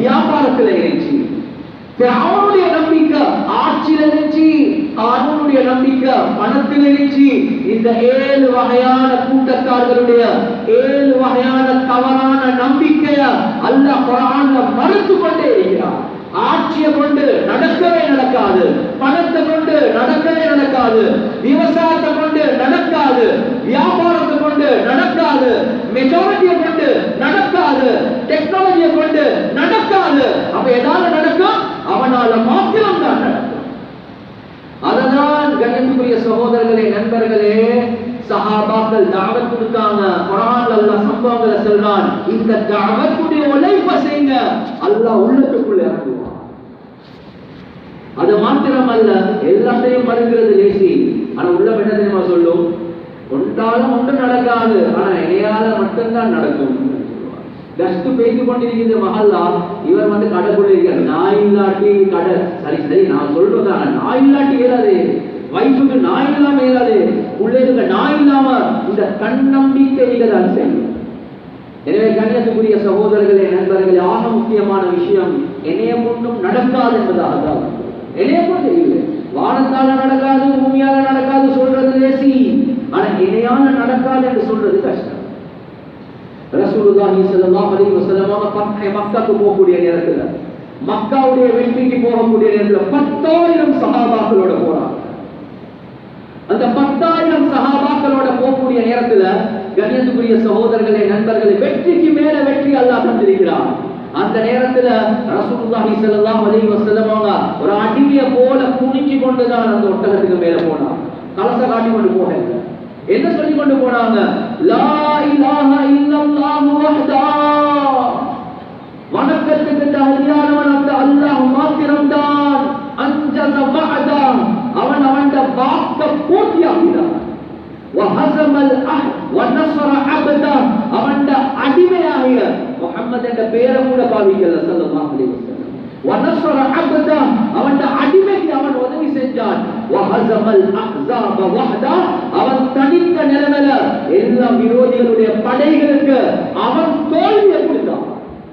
Speaker 1: வியாபாரத்தில் இருந்துச்சு. ஃபிரௌனுடைய நம்பிக்கை ஆட்சியில் இருந்துச்சு. காரூனுடைய நம்பிக்கை பணத்தில் இருந்துச்சு. இந்த 7 வகையான கூட்டத்தார்களுடைய 7 வகையான தவறான நம்பிக்கையை அல்லாஹ் குர்ஆன்ல மறுத்து கொண்டே இருக்கிறார். ஆட்சியை கொண்டு நடக்கவே நடக்காது, பணத்தை கொண்டு நடக்கவே நடக்காது, விவசாயத்தை கொண்டு நடக்காது, வியாபாரத்தை கொண்டு நடக்காது, மெஜாரிட்டியை கொண்டு நடக்காது, டெக்னாலஜியை கொண்டு நடக்காது. அப்ப எதால நடக்கும்? அவனால மாத்திரம் தான் நடக்கும். அதனால் கண்ணியத்துக்குரிய சகோதரர்களே, நண்பர்களே, சஹாபாக்கள் தஅவத் கொடுத்தாங்க. குர்ஆன்ல அல்லாஹ் சம்பவங்களை சொல்றான். இந்த தஅவத்துடைய உழைப்பை செய்யுங்க, அல்லாஹ் உள்ளத்துக்குள்ள இறங்குவான். அது மாத்திரமல்ல, எல்லாத்தையும் மறுக்கிறது லேசி, ஆனா உள்ளம் என்ன தெரியுமா சொல்லும்? ஒன்றாலும் ஒன்றும் நடக்காது, ஆனா இணையால மட்டும்தான் நடக்கும். கஷ்டு பெய்து கொண்டிருக்கிற மஹல்லா, இவர் கடைக்குள்ள இருக்கிறார். நாய் இல்லாட்டி கடை, சரி நான் சொல்றதான, நாய் இல்லாட்டி இயலாது, வைஃபுக்கு நாய் இல்லாம இயலாது, பிள்ளைகளுக்கு நாய் இல்லாம இந்த தன்னம்பிக்கை தான் செய்யும். எனவே கண்ணியத்துக்குரிய சகோதரர்களே, நண்பர்களே, ஆக முக்கியமான விஷயம் என்னைய கொண்டும் நடக்காது என்பதாக தான். என்னைய கொண்டு இல்லை, வானத்தால நடக்காது, பூமியால நடக்காது சொல்றது லேசி, ஆனா இணையால நடக்காது என்று சொல்றது கஷ்டம். ரசூலுல்லாஹி ஸல்லல்லாஹு அலைஹி வஸல்லம் மக்காவுக்கு போகக்கூடிய நேரத்துல, மக்காவுடைய வெற்றிக்கு போகக்கூடிய நேரத்துல 10,000 சஹாபாக்களோட போறாங்க. அந்த 10,000 சஹாபாக்களோட போகக்கூடிய நேரத்துல கண்ணியத்துக்குரிய சகோதரர்களே, நண்பர்களே, வெற்றிக்கு மேல வெற்றி அல்லாஹ் தந்திருக்கிறார். அந்த நேரத்துல ரசூலுல்லாஹி ஸல்லல்லாஹு அலைஹி வஸல்லம் ஒரு அடிமையை போல குனிஞ்சு கொண்டுதான் அந்த ஒட்டகத்துக்கு மேல போனாங்க. கலச காட்டி கொண்டு போகல. என்ன சொல்லி கொண்டு போனாங்க? லா இலாஹ இல்லல்லாஹு வஹ்தா, வணக்கத்துக்கு தகுதியானவன் அந்த அல்லாஹ் மாத்திரம்தான். அன்ஜஸ வஅதா, அவன் அவன் வாக்கை பூர்த்தியாக்கினான். வஹஸமல் அஹ் வநஸர அபதா, அவன் அடிமையாகிய முஹம்மது என்ற பெயரை கூட பாவிக்கல ஸல்லல்லாஹு அலைஹி வஸல்லம். வநஸர அபதா, அவன் அடிமைக்கு அவன் உதவி செஞ்சான். வஹஸமல் அஹ்ஸாப வஹ்தா, அவன் தனித்த நிலைமையில எல்லா விரோதிகளுடைய படைகளுக்கு அவன் தோல்வியை கொடுத்தான்.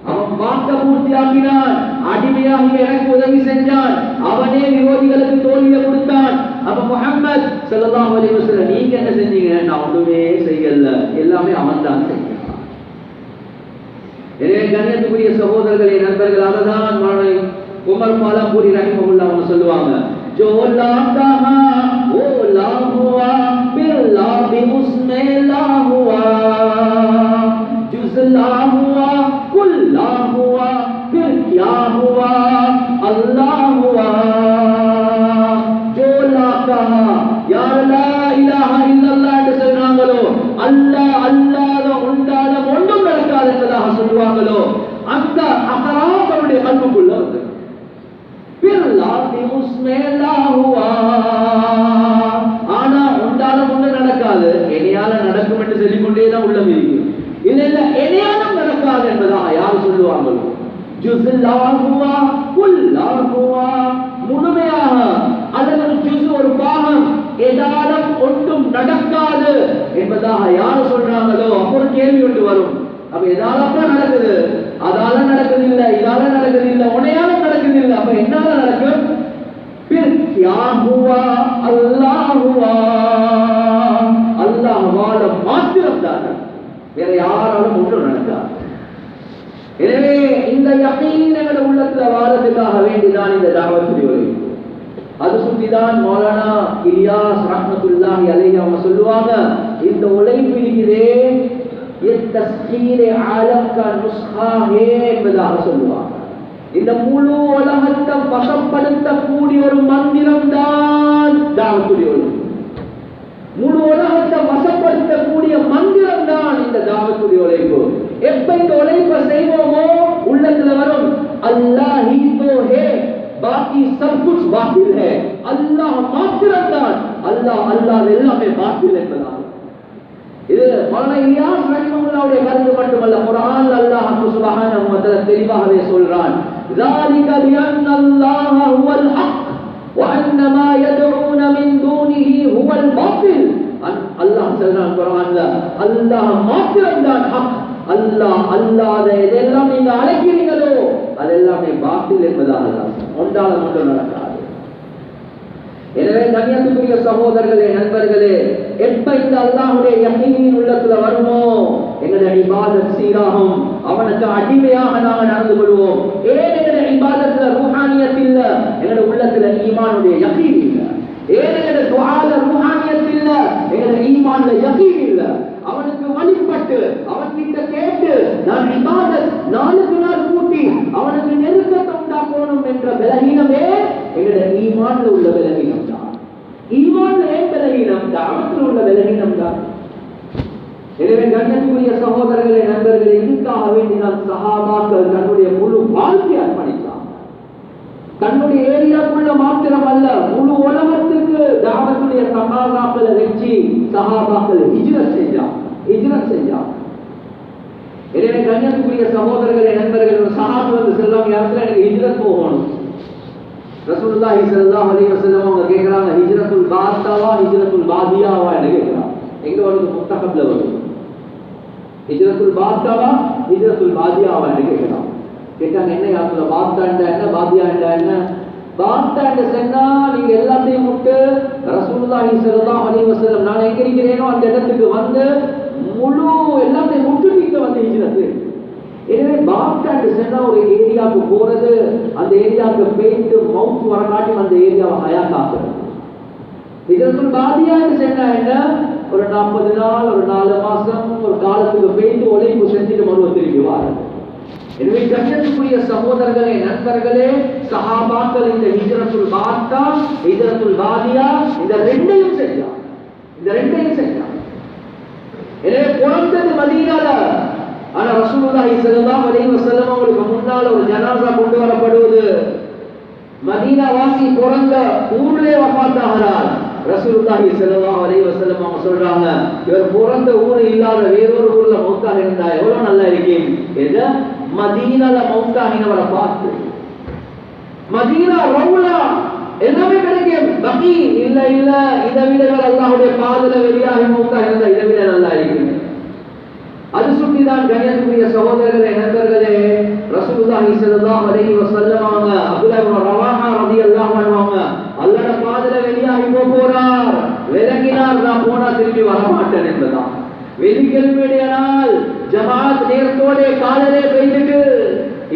Speaker 1: அவன் வாக்க பூர்த்தியாக்கினான், அடிமையாகி எனக்கு உதவி செஞ்சான், அவனே விரோதிகளுக்கு தோல்வியை கொடுத்தான். அப்ப முஹம்மது ஸல்லல்லாஹு அலைஹி வஸல்லம் நீங்க என்ன செஞ்சீங்க? நான் ஒண்ணுமே செய்யல, எல்லாமே அவன் தான் செய்யறான். எனவே கண்ணியத்துக்குரிய சகோதரர்களே, நண்பர்கள், அததான் உமர் பாலம்பூரி ரஹிமஹுல்லாஹ் அவங்க சொல்லுவாங்க, जो ला कहा वो ला हुआ, फिर ला भी उसमें ला हुआ, जुज ला हुआ, कुल ला हुआ, फिर क्या हुआ, अल्लाह हुआ। जो ला कहा यार ला इलाहा इल्लल्लाह என்று சொல்றாங்களோ, அல்லாஹ் அல்லாஹ்ல உண்டான ஒன்றும் நடக்காது என்பதாக சொல்வாங்களோ, அந்த அகராத் அவருடைய கல்புக்குள்ள வருது. ஆனா உண்டாலும் ஒண்ணு நடக்காது, எனையால நடக்கும் என்று சொல்லிக்கொண்டேதான் உள்ளம் இருக்கு. இல்ல இல்ல எனையாலும் நடக்காது என்பதாக யார் சொல்லுவாங்களோ, முழுமையாக அதன் ஜுஸ் ஒரு பாகம் எதாலும் ஒன்றும் நடக்காது என்பதாக யார் சொல்றாங்களோ அப்போ ஒரு கேள்வி ஒன்று வரும். அப்ப எதாலப்பா நடக்குது, அதால நடக்குது இல்ல, இதால நடக்குது இல்ல, உனையால நடக்குது இல்ல, அப்ப என்னால நடக்கும்? அல்லாஹ்வால மாத்திரம் தான், வேற யாராலும் ஒன்றும் நடக்காது. எனவே இந்த யகீன் என்ற உள்ளத்துல வாரத்துக்காக வேண்டிதான் இந்த தாவத் விரிவுரை. அது சுற்றிதான் மௌலானா இலியாஸ் ரஹ்மத்துல்லாஹி அலைஹி அவங்க சொல்லுவாங்க, இந்த உழைப்பு இருக்கிறே என்பதாக சொல்லுவாங்க. இந்த முழு உலகத்தை வசப்படுத்தக்கூடிய ஒரு மந்திரம் தான் தாவத்துடைய உழைப்பு. முழு உலகத்தை வசப்படுத்தக்கூடிய மந்திரம் தான் இந்த தாவத்துடைய உழைப்பு. எப்ப இந்த உழைப்பை செய்வோமோ உள்ளத்துல வரும் அல்லாஹ் ஹி தோ ஹே பாக்கி சப் குச் பாத்தில் ஹே, அல்லாஹ் மாத்திரம் தான், அல்லாஹ் அல்லாஹ் எல்லாமே பாத்தில் என்பதாக. இது மௌலானா இலியாஸ் ரஹிமஹுல்லாஹ்வுடைய கருத்து மட்டுமல்ல, குர்ஆன்ல அல்லாஹ் சுப்ஹானஹு வ தஆலா தெளிவாகவே சொல்றான், ذَلِكَ بِأَنَّ اللَّهَ هُوَ الْحَقُّ وَأَنَّ مَا يَدْعُونَ مِن دُونِهِ هُوَ الْبَاطِلُ. அல்லாஹ் சொல்றான் குர்ஆன்ல, அல்லாஹ் மாத்திரம் தான் ஹக், அல்லாஹ் அல்லாத எதெல்லாம் நீங்க அழைக்கிறீங்களோ அதெல்லாமே பாத்தில் என்பதாக அல்லாஹ் ஒன்றால மட்டும் நடக்காது. எனவே கண்ணியத்துக்குரிய சகோதரர்களே, நண்பர்களே, எப்ப இந்த அல்லாஹ்வுடைய யகீன் உள்ளத்துல வருமோ எங்களுடைய இபாதத் சீராகும், அவனுக்கு அடிமையாக நாம நடந்து கொள்வோம். ஏன் எங்களுடைய இபாதத்துல ரூஹானியத் இல்ல, எங்களுடைய உள்ளத்துல ஈமானுடைய யகீன் இல்ல. ஏன் எங்களுடைய துஆல ரூஹானியத் இல்ல, எங்களுடைய ஈமான்ல யகீன் இல்ல. அவனுக்கு வழிபட்டு அவன் கிட்ட கேட்டு நான் இபாதத் நாளுக்கு நாள் கூட்டி அவனுக்கு நெருக்கத்தை உண்டாக்கணும் என்ற பலகீனமே எங்களுடைய ஈமான்ல உள்ள பலகீனம் தான். ஈமான்ல ஏன் பலகீனம்? தாவத்தில் உள்ள பலகீனம் தான். எனவே கண்ணியத்துக்குரிய சகோதரர்களே, நண்பர்களே, இதுக்காக வேண்டிதான் சஹாபாக்கள் தன்னுடைய முழு வாழ்க்கையை அர்ப்பணித்தார். தன்னுடைய ஏரியாக்குள்ள மாத்திரம் அல்ல, முழு உலகத்துக்கு தாவத்துடைய சஹாபாக்களை வச்சு சஹாபாக்கள் ஹிஜ்ரத் செஞ்சார். எனவே கண்ணியத்துக்குரிய சகோதரர்களே, நண்பர்களே, ஒரு சஹாபி வந்து செல்வாங்க, யாருக்கும் எனக்கு ஹிஜ்ரத் போகணும். ரசூலுல்லாஹி ஸல்லல்லாஹு அலைஹி வஸல்லம் அவங்க கேக்குறாங்க, ஹிஜ்ரத்துல் பாத்தாவா ஹிஜ்ரத்துல் பாதியாவா என்று கேக்குறாங்க. எங்க வருது? முத்தகப்ல வருது. ஹிஜ்ரத்துல் பாத்தாவா ஹிஜ்ரத்துல் பாதியாவா என்று கேக்குறாங்க. கேட்டாங்க, என்ன யாருல பாத்தாண்டா என்ன பாதியாண்டா என்ன? பாத்தாண்ட சொன்னா நீங்க எல்லாத்தையும் விட்டு ரசூலுல்லாஹி ஸல்லல்லாஹு அலைஹி வஸல்லம் நான் எங்க இருக்கிறேனோ அந்த இடத்துக்கு வந்து முழு எல்லாத்தையும் விட்டு நீங்க வந்து ஹிஜ்ரத். எனவே பாத்தாண்டு சொன்னா ஒரு ஏரியாவுக்கு போறது, அந்த ஏரியாவுக்கு போயிட்டு மவுத் வரக்காட்டி அந்த ஏரியாவை ஹயாத்தாக்குறது. ஹிஜ்ரத்துல் பாதியான்னு சொன்னா என்ன? ஒரு 40 நாள், ஒரு 4 மாசம் ஒரு காலத்துக்கு போயிட்டு உழைப்பு செஞ்சுட்டு மறுவ திரும்பி வாருது. எனவே கண்ணியத்துக்குரிய சகோதரர்களே, நண்பர்களே, சஹாபாக்கள் இந்த ஹிஜ்ரத்துல் பாத்தா ஹிஜ்ரத்துல் பாதியா இந்த ரெண்டையும் செஞ்சார். எனவே பிறந்தது மதீனால, ஆனா ரசூலுல்லாஹி ஸல்லல்லாஹு அலைஹி வஸல்லம் அவங்களுக்கு முன்னால ஒரு ஜனாஸா கொண்டு வரப்படுவது. மதீனா வாசி பிறந்த ஊர்லயே வஃபாத் ஆகிறார். ரசூலுல்லாஹி ஸல்லல்லாஹு அலைஹி வஸல்லம் அவங்க சொல்றாங்க, இவர் பிறந்த ஊர் இல்லாத வேறொரு ஊர்ல மௌத்தாக இருந்தா எவ்வளவு நல்லா இருக்கேன். எது? மதீனால மௌத்தாகினவரை பார்த்து. மதீனா ரவுலா எல்லாமே கிடைக்கும். பகி இல்ல இல்ல, இதை விட அல்லாஹ்வுடைய பாதல வெளியாகி மௌத்தாக இருந்தா இதை விட நல்லா இருக்கும். அது சுற்றிதான் கண்ணியத்துக்குரிய சகோதரர்களே, நண்பர்களே, ரசூலுல்லாஹி ஸல்லல்லாஹு அலைஹி வஸல்லம் அவங்க அப்துல்லாஹ் இப்னு ரவாஹா রাদিয়াল্লাহு அன்ஹு அவங்க அல்லாஹ்வுடைய பாதல வெளியாகி போறார். விலகினார், நான் போனா திரும்பி வர மாட்டேன் என்பதான். வெள்ளிக்கிழமையான நாள் ஜமாத் நேரத்தோட காலையிலே போயிட்டு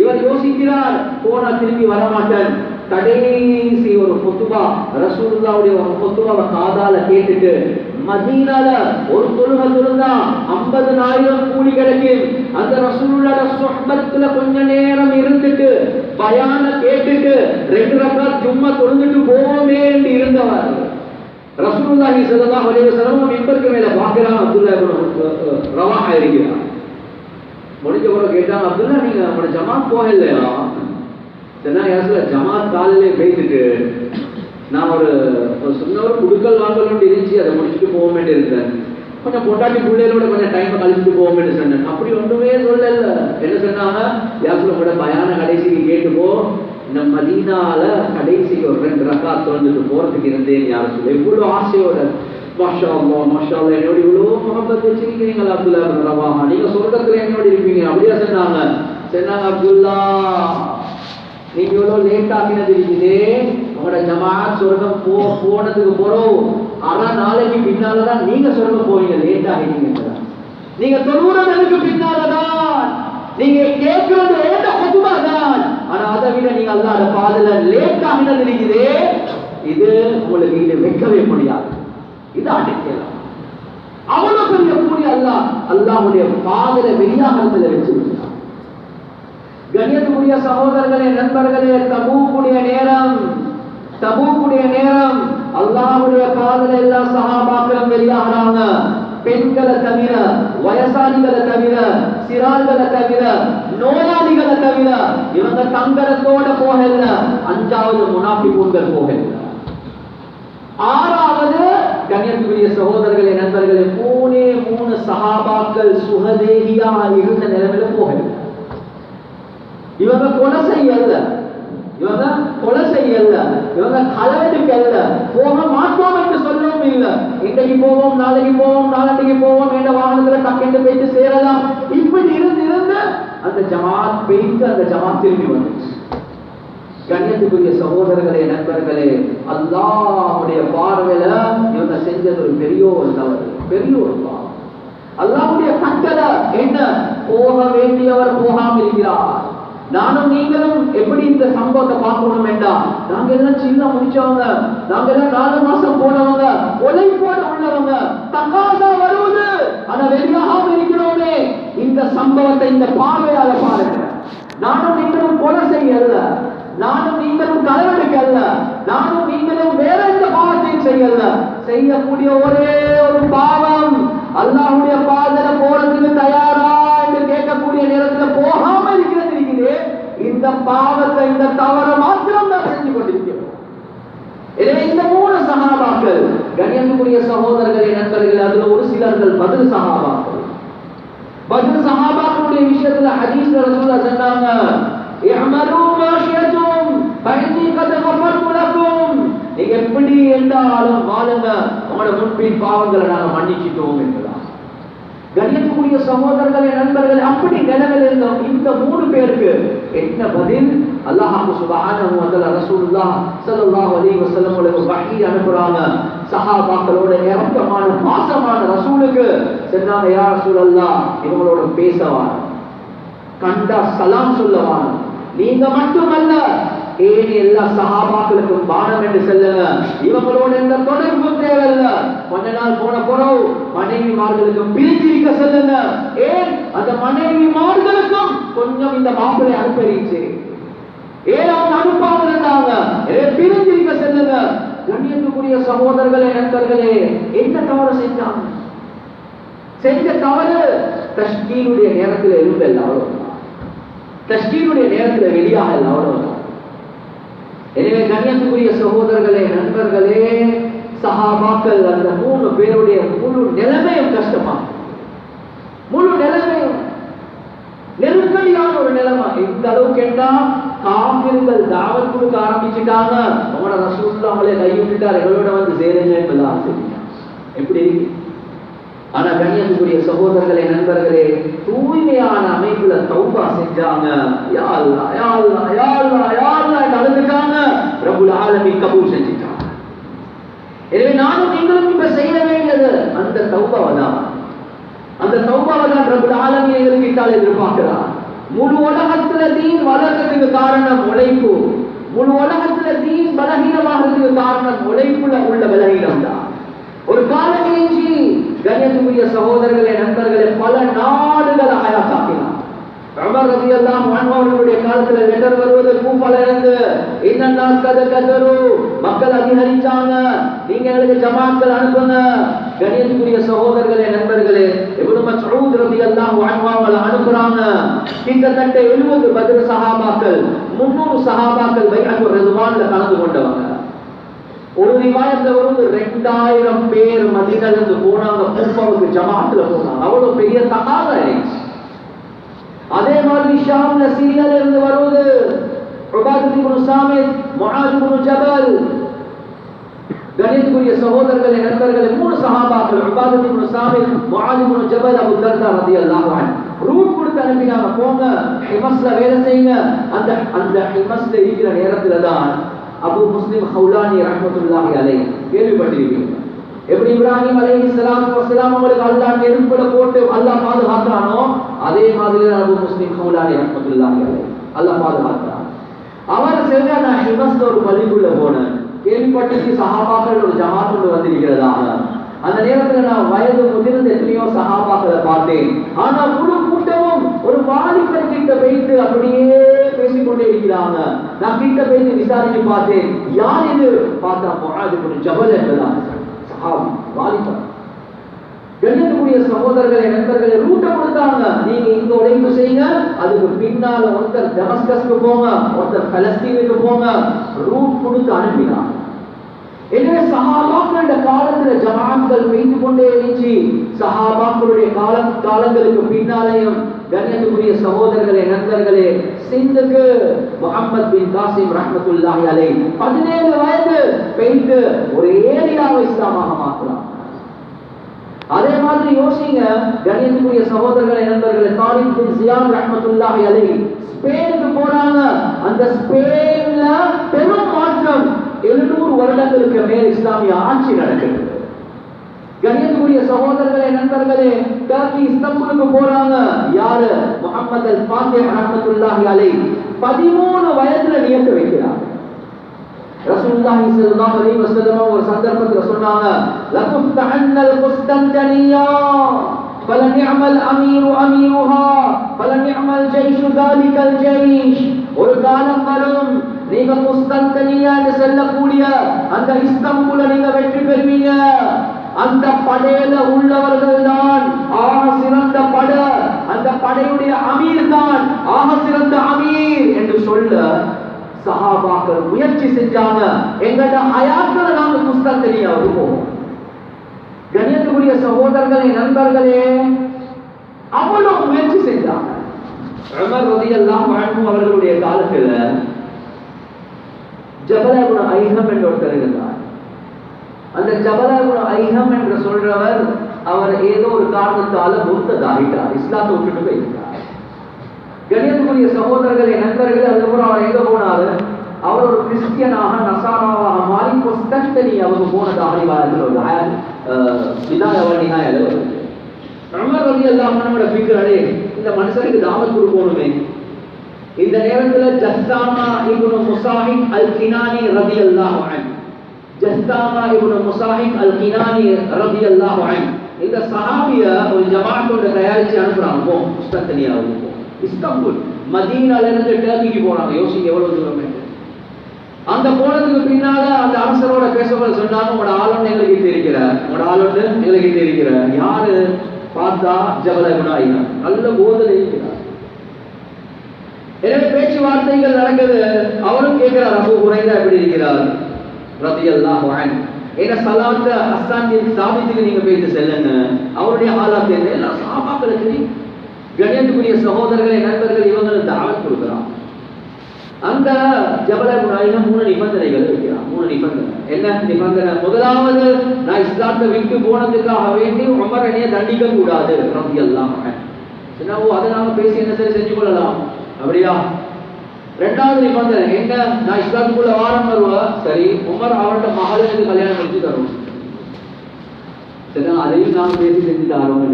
Speaker 1: இவர் யோசிக்கிறார், போனா திரும்பி வரமாட்டேன். கடைசி ஒரு குத்துபா, ரசூலுல்லாஹ்வுடைய ஒரு குத்துபாவை காதால கேட்டுட்டு மதீனால ஒரு தொழுகை தொழுந்தா 50,000 கூலி கிடைக்கும். அந்த ரசூலுல்லாஹ்வுடைய சுஹ்பத்துல கொஞ்ச நேரம் இருந்துட்டு பயான கேட்டுட்டு 2 ரக்காத் ஜும்மா தொழுந்துட்டு போவோமே என்று இருந்தவர். ரசூலுல்லாஹி ஸல்லல்லாஹு அலைஹி வஸல்லம் மிம்பருக்கு மேல பார்க்கிறான், அப்துல்லாஹ் இப்னு ரவாஹா இருக்கிறார். முடிஞ்ச கூட கேட்டாங்க, அப்துல்லா நீங்க நம்ம ஜமாத் போகலையா? சொன்னா யாசுல ஜமாத் காலையிலே பேசிட்டு நான் ஒரு சொன்ன ஒரு குடுக்கல் வாங்கணும்னு இருந்துச்சு, அதை முடிச்சுட்டு போக வேண்டிய இருந்தேன். கொஞ்சம் பொட்டாட்டி பிள்ளைகளோட கொஞ்சம் டைம் கழிச்சுட்டு போக வேண்டிய சொன்னேன். அப்படி ஒன்றுமே சொல்லல. என்ன சொன்னாங்க, யாசுல கூட பயான கடைசிக்கு கேட்டுப்போ, இந்த மதீனால கடைசிக்கு ஒரு 2 ரக்காத் தொழுந்துட்டு போறதுக்கு இருந்தேன். யாரும் சொல்ல இவ்வளவு ஆசையோட, மாஷா அல்லாஹ் மாஷா அல்லாஹ் என்னோட இவ்வளவு முகப்பத் வச்சிருக்கிறீங்களா அப்துல்லாஹ் இப்னு ரவாஹா, நீங்க சொர்க்கத்துல என்னோட இருப்பீங்க அப்படியா சொன்னாங்க. அப்துல்லா நீங்க இவ்வளவு லேட் ஆகினது இருக்குது, உங்களோட ஜமாத் சொர்க்கம் போனதுக்கு போறோம், ஆனா நாளைக்கு பின்னாலதான் நீங்க சொர்க்கம் போவீங்க. லேட் ஆகிட்டீங்க, நீங்க தொழுறதுக்கு பின்னாலதான், நீங்க கேட்கிறது ஏண்ட குதுபா தான். ஆனா அதை விட நீங்க அல்லாஹ்வுடைய பாதையில லேட் ஆகினது இருக்குது, இது உங்களுக்கு இது வைக்கவே முடியாது. இது அடிக்கலாம். அவ்வளவு பெரிய கூலி அல்லாஹ்வுடைய பாதையில வெளியாகத்துல வச்சு. கண்ணியத்துக்குரிய சகோதரர்களே, நண்பர்களே, தபூக்குடைய நேரம் அல்லாஹ்வுடைய பாதையில எல்லா சஹாபாக்களும் வெளியாகிறாங்க. பெண்களை தவிர, வயசாளிகளை தவிர, சிறார்களை தவிர, நோயாளிகளை தவிர. இவங்க தங்கரத்தோட போகல. 5வது முனாஃபிகூன்கள் போகல. 6வது கண்ணியத்துக்குரிய சகோதரர்களே, நண்பர்களே, 3 சஹாபாக்கள் சுகதேகியாக இருந்த நிலைமையில போகல. இவங்க கொலை செய்யல, இவங்க களவெடுக்கல்ல, போக மாட்டோம் என்று சொல்லவும் இல்லை. இன்றைக்கு போவோம், நாளைக்கு போவோம், நாளைக்கு போவோம் என்ற வாகனத்துல டக்கென்று போயிட்டு சேரலாம். இப்படி இருந்து அந்த ஜமாத் போயிட்டு அந்த ஜமாத் திரும்பி வந்துச்சு. கண்ணியத்துக்குரிய சகோதரர்களே, நண்பர்களே, அல்லாஹ்வுடைய பார்வையில இவங்க செஞ்சது ஒரு பெரிய ஒரு தவறு, பெரிய ஒரு பாவம். அல்லாஹ்வுடைய கட்டளை என்ன? போக வேண்டியவர் போகாம இருக்கிறார். நானும் நீங்களும் எப்படி இந்த சம்பவத்தை பார்க்கணும் வேண்டாம். நாங்க எல்லாம் சின்ன முடிச்சவங்க, நாங்க எல்லாம் 4 மாசம் போனவங்க, உழைப்போட உள்ளவங்க, தகாதா வருவது ஆனா வெளியாகாம இருக்கிறோமே. இந்த சம்பவத்தை இந்த பார்வையால பாருங்க. நானும் நீங்களும் கொலை செய்யல, நானும் நீங்களும் களவெடுக்கல்ல, நானும் நீங்களும் வேற எந்த பாவத்தையும் செய்யல. செய்யக்கூடிய ஒரே ஒரு பாவம், அல்லாஹ்வுடைய பாதையில போறதுக்கு தயாரா என்று கேட்கக்கூடிய நேரத்துல போகாம இருக்கிறது. இந்த பாவத்தை, இந்த தவறை மாத்திரம் தான் செஞ்சு கொண்டிருக்கிறோம். எனவே இந்த 3 சஹாபாக்கள், கண்ணியத்துக்குரிய சகோதரர்களே, நண்பர்களே, அதுல ஒரு சிலர்கள் பத்ர் சஹாபாக்களுடைய விஷயத்துல ஹதீஸ்ல ரசூலுல்லாஹ் சொன்னாங்க, இஅமலு மா ஷிஅதும் ஃபஇன்னி கத் கஃபர்து லக்கும். நீங்க எப்படி என்றாலும் வாழுங்க, உங்களோட முன்பின் பாவங்களை நாங்க மன்னிச்சிட்டோம் என்றார். கண்ணியத்துக்குரிய சகோதரர்களே, நண்பர்களே, அப்படி நிலைமையில் இருந்தோம். இந்த 3 பேருக்கு என்ன பதில்? அல்லாஹ் சுப்ஹானஹு வ தஆலா ரசூலுல்லாஹ் ஸல்லல்லாஹு அலைஹி வஸல்லம் அவர்களுக்கு வஹீ அனுப்புறாங்க. சஹாபாக்களோட இரக்கமான பாசமான ரசூலுக்கு சொன்னாங்க, யா ரசூலல்லாஹ், இவங்களோட பேசவா, கண்டா சலாம் சொல்லவா, நீங்க மட்டுமல்ல ஏனி எல்லா சஹாபாக்களுக்கும் பானம் என்று சொல்லுங்க. இவங்களோட எந்த தொடர்பும் தேவையில்ல. கொஞ்ச நாள் போன பிறகு மனைவிமார்களுக்கும் பிரித்திருக்க சொல்லுங்க. ஏன் அந்த மனைவிமார்களுக்கும் கொஞ்சம் இந்த மாப்பிளை அனுப்பறிச்சு, ஏன் அவங்க அனுப்பாம இருந்தாங்க, பிரிந்திருக்க சொல்லுங்க. கண்ணியத்துக்குரிய சகோதரர்களே, நண்பர்களே, என்ன தவறு செஞ்சாங்க? செஞ்ச தவறு தஷ்கீனுடைய நேரத்தில் எழும்ப எல்லாரும், தஷ்கீனுடைய நேரத்தில் வெளியாக எல்லாரும். எனவே கண்ணியத்துக்குரிய சகோதரர்களே, நண்பர்களே, சஹாபாக்கள் அந்த 3 பேருடைய முழு நிலைமையும் கஷ்டமா, முழு நிலைமையும் நெருக்கடியான ஒரு நிலைமை. இந்த அளவுக்கு கேட்டா காபிர்கள் தாவத் கொடுக்க ஆரம்பிச்சுட்டாங்க. அவங்களோட ரசூலுல்லாஹ் அவங்களே கைவிட்டுட்டார், எங்களோட வந்து சேருங்க என்பதா எப்படி? ஆனா கண்ணியத்துக்குரிய சகோதரர்களே, நண்பர்களே, தூய்மையான அமைப்புல தௌபா செஞ்சாங்க. யா அல்லாஹ் யா அல்லாஹ் யா அல்லாஹ் யா அல்லாஹ் கலந்துட்டாங்க. ரப்புல் ஆலமீன் கபூல் செஞ்சிட்டாங்க. எனவே நானும் நீங்களும் இப்ப செய்ய வேண்டியது அந்த தௌபாவை தான். அந்த தௌபாவை தான் ரப்புல் ஆலமீன் எங்களுக்கு எதிர்பார்க்கிறார். முழு உலகத்துல தீன் வளர்றதுக்கு காரணம் உழைப்பு. முழு உலகத்துல தீன் பலகீனமாகிறதுக்கு காரணம் உழைப்புல உள்ள பலகீனம் தான். ஒரு காலம் கழிச்சு கண்ணியத்துக்குரிய சகோதரர்களே, நண்பர்களே, பல நாடுகளை ஆயாத்தாக்கினார். உமர் ரலியல்லாஹு அன்ஹு அவர்களுடைய காலத்துல லெட்டர் வருவது கூஃபால இருந்து, இன்னன்னாஸ் கத கதரு, மக்கள் அதிகரிச்சாங்க, நீங்க எங்களுக்கு ஜமாத்கள் அனுப்புங்க. கண்ணியத்துக்குரிய சகோதரர்களே, நண்பர்களே, இப்னு மஸ்ஊத் ரலியல்லாஹு அன்ஹு அவங்களை அனுப்புறாங்க. கிட்டத்தட்ட 70 பத்ர் சஹாபாக்கள், 300 சஹாபாக்கள் பைஅத்துர் ரிதுவான்ல கலந்து கொண்டவங்க. ஒரு ரிவாயத்துல வருது 2000 பேர் மதீனால இருந்து போனாங்க, கூஃபாவுக்கு ஜமாத்ல போனாங்க. அவ்வளவு பெரிய தகாதா இருந்துச்சு. அதே மாதிரி ஷாம்ல சிரியால இருந்து வருவது உபாதத் இப்னு சாமித், முஆத் இப்னு ஜபல். கண்ணியத்துக்குரிய சகோதரர்களே, நண்பர்களே, 3 சஹாபாக்கள், உபாதத் இப்னு சாமித், முஆத் இப்னு ஜபல், அபூ தர்தா ரலியல்லாஹு அன்ஹு ரூட் கொடுத்து அனுப்பினாங்க, போங்க ஹிமஸ்ல வேலை செய்யுங்க. அந்த ஹிமஸ்ல இருக்கிற நேரத்துல தான் அபூ முஸ்லிம் ஹவுலானி ரஹ்மத்துல்லாஹி அலைஹி கேள்விப்பட்டிருப்பீங்க. எப்படி இப்ராஹிம் அலைஹிஸ்ஸலாத்து வஸ்ஸலாம் அவங்களுக்கு அல்லாஹ் நெருப்புல போட்டு அல்லாஹ் பாதுகாத்தானோ, அதே மாதிரி அபூ முஸ்லிம் ஹவுலானி ரஹ்மத்துல்லாஹி அலைஹி அல்லாஹ் பாதுகாத்தார். அவர் சொல்ற, நான் ஹிமஸ்ல ஒரு பள்ளிக்குள்ள போனேன், கேள்விப்பட்டு சஹாபாக்கள் ஒரு ஜமாத்தோடு வந்திருக்கிறதாக. அந்த நேரத்துல நான் வயது முதிர்ந்த எத்தனையோ சஹாபாக்களை பார்த்தேன். ஆனா முழு கூட்டமும் ஒரு வாலிபர் கிட்ட வைத்து அப்படியே பேசிக்கொண்டே இருக்கிறாங்க. நான் கிட்ட வைத்து விசாரிச்சு பார்த்தேன், யார் இது? பார்த்தா முஆத் இப்னு ஜபல் என்பதாக சஹாபி, வாலிபர். கண்ணியத்துக்குரிய சகோதரர்களே, நண்பர்களே, ரூட்டை கொடுத்தாங்க, நீங்க இங்க உழைப்பு செய்யுங்க, அதுக்கு பின்னால ஒருத்தர் டமஸ்கஸ்க்கு போங்க, ஒருத்தர் பலஸ்தீனுக்கு போங்க, ரூட் கொடுத்து அனுப்பினாங்க. எனவே சஹாபாக்களுடைய காலத்துல ஜமாத்கள் பெய்து கொண்டே இருந்துச்சு. சஹாபாக்களுடைய காலங்களுக்கு பின்னாலேயும் கண்ணியத்துக்குரிய சகோதரர்களே, நண்பர்களே, சிந்துக்கு முஹம்மது பின் காசிம் ரஹ்மத்துல்லாஹி அலைஹி 17 வயது பெய்து ஒரு ஏரியாவை இஸ்லாமாக மாற்றலாம். அதே மாதிரி யோசிங்க கண்ணியத்துக்குரிய சகோதரர்களே, நண்பர்களே, தாரிக் பின் ஜியாத் ரஹ்மத்துல்லாஹி அலைஹி ஸ்பெயினுக்கு போறாங்க. அந்த ஸ்பெயின்ல பெரும் மாற்றம், 700 வருடங்களுக்கு மேல் இஸ்லாமிய ஆட்சி நடக்கிறது. கண்ணியத்துக்குரிய சகோதரர்களே, நண்பர்களே, டர்க்கி இஸ்தாம்புலுக்கு போறாங்க. யாரு? முஹம்மது அல் ஃபாத்திஹ் ரஹ்மத்துல்லாஹி அலைஹி 13 வயதுல நியத்து வைக்கிறார். ரசூலுல்லாஹி ஸல்லல்லாஹு அலைஹி வஸல்லம் ஒரு சந்தர்ப்பத்துல சொன்னாங்க, லகுஃப்தஅன்னல் குஸ்தன்தனியா ஃபலநிஅமல் அமீரு அமீருஹா ஃபலநிஅமல் ஜைஷு தாலிகல் ஜைஷ். ஒரு காலம் வரும், நீங்க குஸ்தன்தனியான்னு சொல்லக்கூடிய அந்த இஸ்தாம்புல நீங்க வெற்றி பெறுவீங்க. அந்த படையில உள்ளவர்கள் தான் ஆக சிறந்த படை, அந்த படையுடைய அமீர் தான் ஆக சிறந்த அமீர் என்று சொல்ல சஹாபாக்கள் முயற்சி செஞ்சாங்க. எங்கட ஹயாத்துல நாங்க குஸ்தன்தனியாவுக்கு போவோம். கண்ணியத்துக்குரிய சகோதரர்களே, நண்பர்களே, அவ்வளவு முயற்சி செஞ்சாங்க. உமர் ரலியல்லாஹு அன்ஹு அவர்களுடைய காலத்துல ஜபல் இப்னு ஐஹம் என்ற ஒருத்தர் இருந்தார். அந்த ஜபல் இப்னு ஐஹம் என்று சொல்றவர், அவர் ஏதோ ஒரு காரணத்தால முர்த்ததாகிட்டார், இஸ்லாத்தை விட்டுட்டு போயிட்டார். கண்ணியத்துக்குரிய சகோதரர்களே, நண்பர்களே, அதுக்கப்புறம் அவர் எங்க போனாரு? அவர் ஒரு கிறிஸ்டியனாக நசாராவாக மாறி கொஸ்தன்தனியாவுக்கு போனதாக ரிவாயத்தில் வருது. உமர் ரலியல்லாஹு அன்ஹு ஃபிக்ரே, இந்த மனுஷனுக்கு தாவத் கொடுக்கணுமே. இந்த நேரத்தில் ஜஸ்ஸாமா இப்னு முஸாஹிப் அல் கினானி ரலியல்லாஹு அன்ஹு, ஜஸ்ஸாமா இப்னு முஸாஹிப் அல் கினானி ரலியல்லாஹு அன்ஹு இந்த சஹாபிய ஒரு ஜமாஅத்தோட தயாரிச்சு அனுப்புறாங்க. போ குஸ்தன்தனியாவுக்கு போ. இஸ்தாம்புல் மதீனால இருந்து டர்க்கிக்கு போறாங்க. யோசிங்க எவ்வளவு தூரம். அந்த போனதுக்கு பின்னால அந்த அரசரோட பேசப்பட சொன்னாங்க, உங்களோட ஆளுநர் எங்களுக்கு இருக்கிறார், உங்களோட ஆளுநர் எங்களுக்கு இருக்கிறார். யாரு? பார்த்தா ஜபல் இப்னு ஐஹம், நல்ல போதனை இருக்கிறார். எனவே பேச்சுவார்த்தைகள் நடக்குது. அவரும் கேட்கிறார், அபூ ஹுரைரா எப்படி இருக்கிறார் ரலியல்லாஹு அன்ஹு, என்ன சலாத்த ஹஸ்ஸான் பின் சாபித்துக்கு நீங்க போயிட்டு செல்லுங்க, அவருடைய ஹாலாத் என்ன, எல்லா சஹாபாக்களுக்கு. கண்ணியத்துக்குரிய சகோதரர்களே, நண்பர்கள், இவங்களுக்கு தாவத் கொடுக்குறான். அந்த ஜபல் இப்னு ஐஹம் 3 நிபந்தனைகள் வைக்கிறான். 3 நிபந்தனை. என்ன நிபந்தனை? முதலாவது, நான் இஸ்லாத்தை விட்டு போனதுக்காக வேண்டி உமர் என்னைய தண்டிக்க கூடாது ரலியல்லாஹு அன்ஹு. என்னவோ அதை நாம பேசி என்ன சரி செஞ்சு கொள்ளலாம், அப்படியா? இரண்டாவது நிபந்தனை என்ன? நான் இஸ்லாத்துக்குள்ள வாரம் வருவா, சரி, உமர் அவரோட மகளுக்கு கல்யாணம் முடிச்சு தரும், சரி, அதையும் நாம பேசி செஞ்சு தரோம்.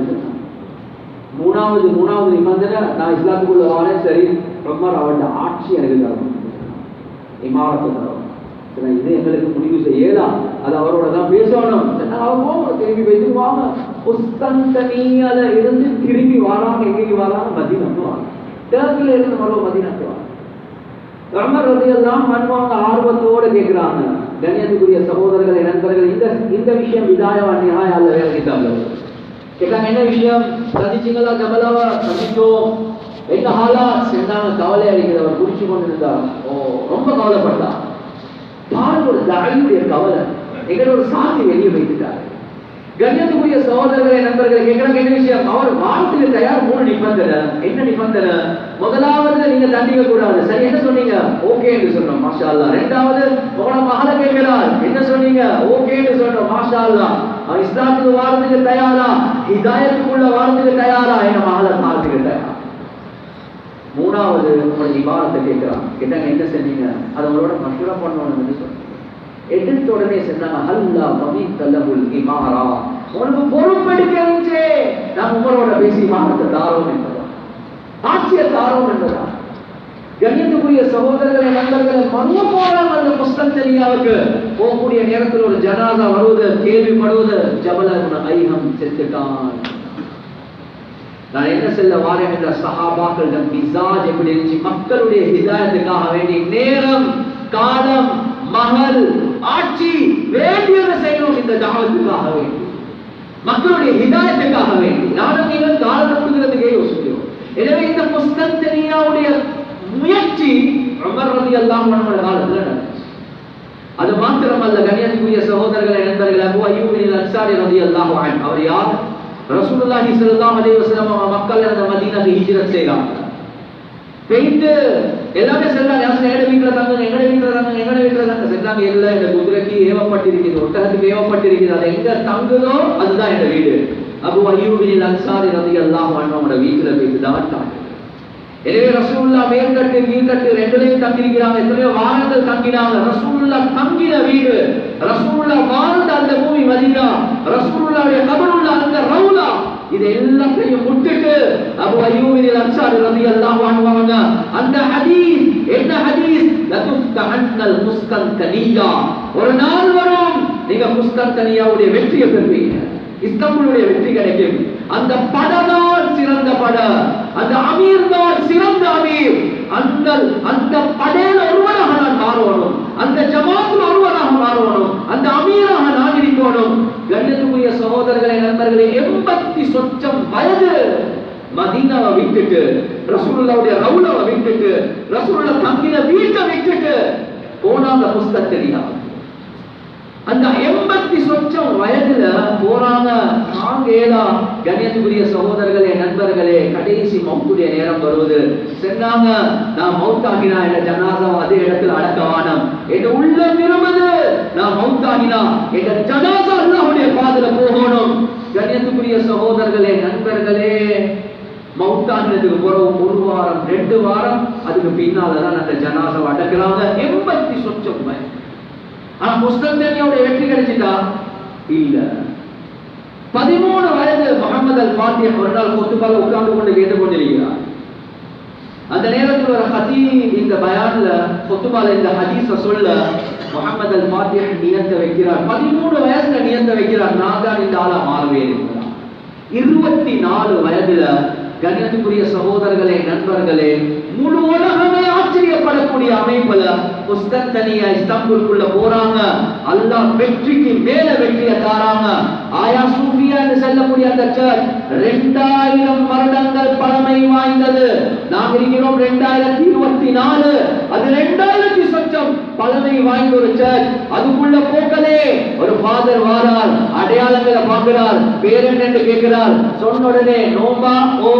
Speaker 1: மூணாவது நிபந்தனை, நான் இஸ்லாத்துக்குள்ள வாரேன், சரி உமர் அவருடைய ஆட்சி எனக்கு தரணும், இமாரத்தை தரணும். இது எங்களுக்கு முடிவு செய்யலாம், அது அவரோட தான் பேசணும். அவங்க திரும்பி பேசுவாங்க. குஸ்தந்தனியால இருந்து திரும்பி வராங்க, எங்கேக்கு வராங்க? மதீனாக்கு வாங்க. டர்க்கில இருந்து மறுபடியும் மதீனாக்கு வாங்க. உமர் ரலியல்லாஹு அன்ஹு அவங்க ஆர்வத்தோடு கேட்கிறாங்க. கண்ணியத்துக்குரிய சகோதரர்களே, நண்பர்கள், இந்த விஷயம் விதாயா நிஹாயா அல்ல வேற கிதாப்ல கேட்டாங்க. என்ன விஷயம்? சந்திச்சிங்களா? ஜபலாவை சந்திச்சோம். என்ன ஹாலா? சென்றாங்க. கவலை அடிக்கிறது. அவர் குடிச்சு கொண்டு இருந்தார். ரொம்ப கவலைப்பட்டார். பாருங்க, ஒரு தாயுடைய கவலை. எங்களோட ஒரு சாந்தி வெளியே வைத்துட்டார். கண்ணியத்துக்குரிய சகோதரர்களே, நண்பர்களை கேட்கிறாங்க. என்ன விஷயம்? அவர் வாரத்துக்கு தயார். 3 நிபந்தனை. என்ன நிபந்தனை? முதலாவது, நீங்க தண்டிக்க கூடாது. சரி, என்ன சொன்னீங்க? ஓகே என்று சொன்னோம், மாஷா அல்லாஹ். இரண்டாவது, உங்களோட மகளை கேட்கிறார். என்ன சொன்னீங்க? ஓகே என்று சொன்னோம், மாஷா அல்லாஹ். அவன் இஸ்லாத்துக்கு வாரத்துக்கு தயாரா? ஹிதாயத்துக்குள்ள வாரத்துக்கு தயாரா? என்ன மகளை பார்த்துக்கு தயாரா? மூணாவது, உங்களோட இபாரத்தை கேட்கிறான். கேட்டாங்க, என்ன செஞ்சீங்க? அதை உங்களோட மஷூரா பண்ணணும்னு சொன்னீங்க. எடுத்த உடனே சொன்னாங்க, ஹல்லா மமீத்தலஹுல் இமாரா, உனக்கு பொறுப்பெடுக்க இருந்துச்சே, நான் உங்களோட பேசி இமாரத்தை தாரோம் என்பதா, ஆட்சியை தாரோம் என்பதா. கண்ணியத்துக்குரிய சகோதரர்களை, நண்பர்களை, மர்ம போறாங்க. அந்த குஸ்தந்தனியாவுக்கு போகக்கூடிய நேரத்தில் ஒரு ஜனாதா வருவது கேள்விப்படுவது, ஜபல இப்னு ஐஹம் செத்துட்டான். நான் என்ன சொல்ல வாரேன் என்ற சஹாபாக்களிடம் மிசாஜ் எப்படி இருந்துச்சு? மக்களுடைய ஹிதாயத்துக்காக வேண்டி நேரம், காலம், மகள், ஆட்சி வேண்டியதை செய்யணும். இந்த தாவத்துக்காக வேண்டி, மக்களுடைய ஹிதாயத்துக்காக வேண்டி நானும் நீங்கள் காலம் கொடுக்கிறதுக்கே யோசிக்கிறோம். எனவே இந்த குஸ்தந்தனியாவுடைய முயற்சி உமர் ரலியல்லாஹு அன்ஹு காலத்தில் நடந்துச்சு. அது மாத்திரமல்ல, கண்ணியத்துக்குரிய சகோதரர்களை, நண்பர்கள், அபூ அய்யூப் அல் அன்சாரி ரலியல்லாஹு அன்ஹு, அவர் யார்? ரசூலுல்லாஹி ஸல்லல்லாஹு அலைஹி வஸல்லம் மக்கள் அந்த மதீனாக்கு ஹிஜ்ரத் செய்றாங்க. போயிட்டு எல்லாமே சொல்றாங்க, எங்கட வீட்டுல தங்குங்க, எங்கட வீட்டுல தங்குங்க, எங்கட வீட்டுல தங்க சொல்றாங்க. எல்லாம் இந்த குதிரைக்கு ஏவப்பட்டிருக்குது, ஒட்டகத்துக்கு ஏவப்பட்டிருக்குது, அது எங்க தங்குதோ அதுதான் எங்க வீடு. அபூ அய்யூப் அல் அன்சாரி ரலியல்லாஹு அன்ஹு அவங்களோட வீட்டுல போயிட்டு தான் தாங்க. எனவே ரசூலுல்லாஹ் மேற்கட்டு கீழ்கட்டு ரெண்டுலையும் தங்கியிருக்கிறாங்க. எத்தனையோ வாரங்கள் தங்கினாங்க. ரசூலுல்லாஹ் தங்கின வீடு, ரசூலுல்லாஹ் வாழ்ந்த அந்த பூமி மதீனா, ரசூலுல்லாஹ்வுடைய கபருள்ள அந்த ரவுலா, இது எல்லாத்தையும் விட்டுட்டு அபூ அய்யூப் அல் அன்சாரி ரலியல்லாஹு அன்ஹு அந்த ஹதீஸ், என்ன ஹதீஸ்? லதுஃப்தஹன்னல் குஸ்தந்தனியா, ஒரு நாள் வரும் நீங்க குஸ்தந்தனியாவுடைய வெற்றியை பெறுவீங்க, இஸ்தாம்புலுடைய வெற்றி கிடைக்கும். அந்த படதான் சிறந்த பட, அந்த அமீர் தான் சிறந்த அமீர். அந்த படையில ஒருவராக நான் மாறணும், அந்த ஜமாத்தில் ஒருவராக மாறணும், அந்த அமீராக நான் இருக்கணும். கண்ணியத்துக்குரிய சகோதரர்களை, நண்பர்களே, 80 சொச்சம் வயது மதீனாவை விட்டுட்டு, ரசூலுல்லாஹ்வுடைய ரவுலாவை விட்டுட்டு, ரசூலுல்லாஹ் தங்கின வீட்டை விட்டுட்டு போனாங்க குஸ்தந்தனியா. அந்த 80 சொச்சம் வயதுல போறாங்க. நாங்கேலா கண்ணியத்துக்குரிய சகோதரர்களே, நண்பர்களே, கடைசி மௌத்துடைய நேரம் வருவது. சொன்னாங்க, நான் மௌத்தாகினா என் ஜனாசா அதே இடத்துல அடக்கவானம். என் உள்ளம் விரும்புது, நான் மௌத்தாகினா என் ஜனாசா அல்லாஹ்வுடைய பாதையில போகணும். கண்ணியத்துக்குரிய சகோதரர்களே, நண்பர்களே, மௌத்தாகினதுக்கு பிறகு 1 வாரம் 2 வாரம் அதுக்கு பின்னாலதான் அந்த ஜனாசா அடக்குறாங்க. 80 சொச்சம் வயது. ஆனா குஸ்தந்தனியாவுடைய வெற்றி கிடைச்சிட்டா இல்ல. 13 வயது முஹம்மது அல் ஃபாத்திஹ் ஒரு நாள் குத்துபால உட்கார்ந்து கொண்டு கேட்டுக்கொண்டிருக்கிறார். அந்த நேரத்தில் ஒரு ஹதீஸ் இந்த பயான்ல குத்துபால இந்த ஹதீஸ சொல்ல முஹம்மது அல் ஃபாத்திஹ் நியத்த வைக்கிறார். 13 வயசுல நியத்த வைக்கிறார், நான் தான் இந்த ஆளா மாறுவேன் என்கிறார். 24 வயதுல கண்ணியத்துக்குரிய சகோதரர்களே, நண்பர்களே, முழு உலகமே ஆச்சரியப்படக்கூடிய அமைப்புல குஸ்தந்தனியா இஸ்தாம்புலுக்குள்ள போறாங்க. அல்லாஹ் வெற்றிக்கு மேல வெற்றியை தாராங்க. ஆயா சூஃபியா என்று சொல்லக்கூடிய அந்த சர்ச் 2000 வருடங்கள் பழமை வாய்ந்தது. நாம் இருக்கிறோம் 2024. அது 2000 சொச்சம் பழமை வாய்ந்த ஒரு சர்ச். அதுக்குள்ள போக்கலே ஒரு ஃபாதர் வாரார், அடையாளங்களை பார்க்கிறார், பேரன் என்று கேட்கிறார். சொன்ன உடனே நோம்பா ஓ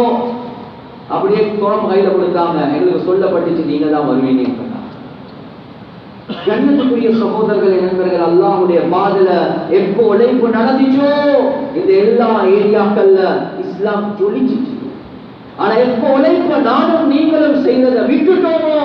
Speaker 1: அப்படியே குரம் கையில கொடுத்தாங்க. எங்களுக்கு சொல்லப்பட்டுச்சு, நீங்க தான் வருவீங்க. கண்ணியத்துக்குரிய சகோதரர்களே, நண்பர்கள், அல்லாஹ்வுடைய பாதையில எப்போ உழைப்பு நடந்துச்சோ இந்த எல்லா ஏரியாக்கள்ல இஸ்லாம் ஜொலிச்சிச்சு. ஆனா எப்போ உழைப்பு நானும் நீங்களும் செய்ததை விட்டுட்டோமோ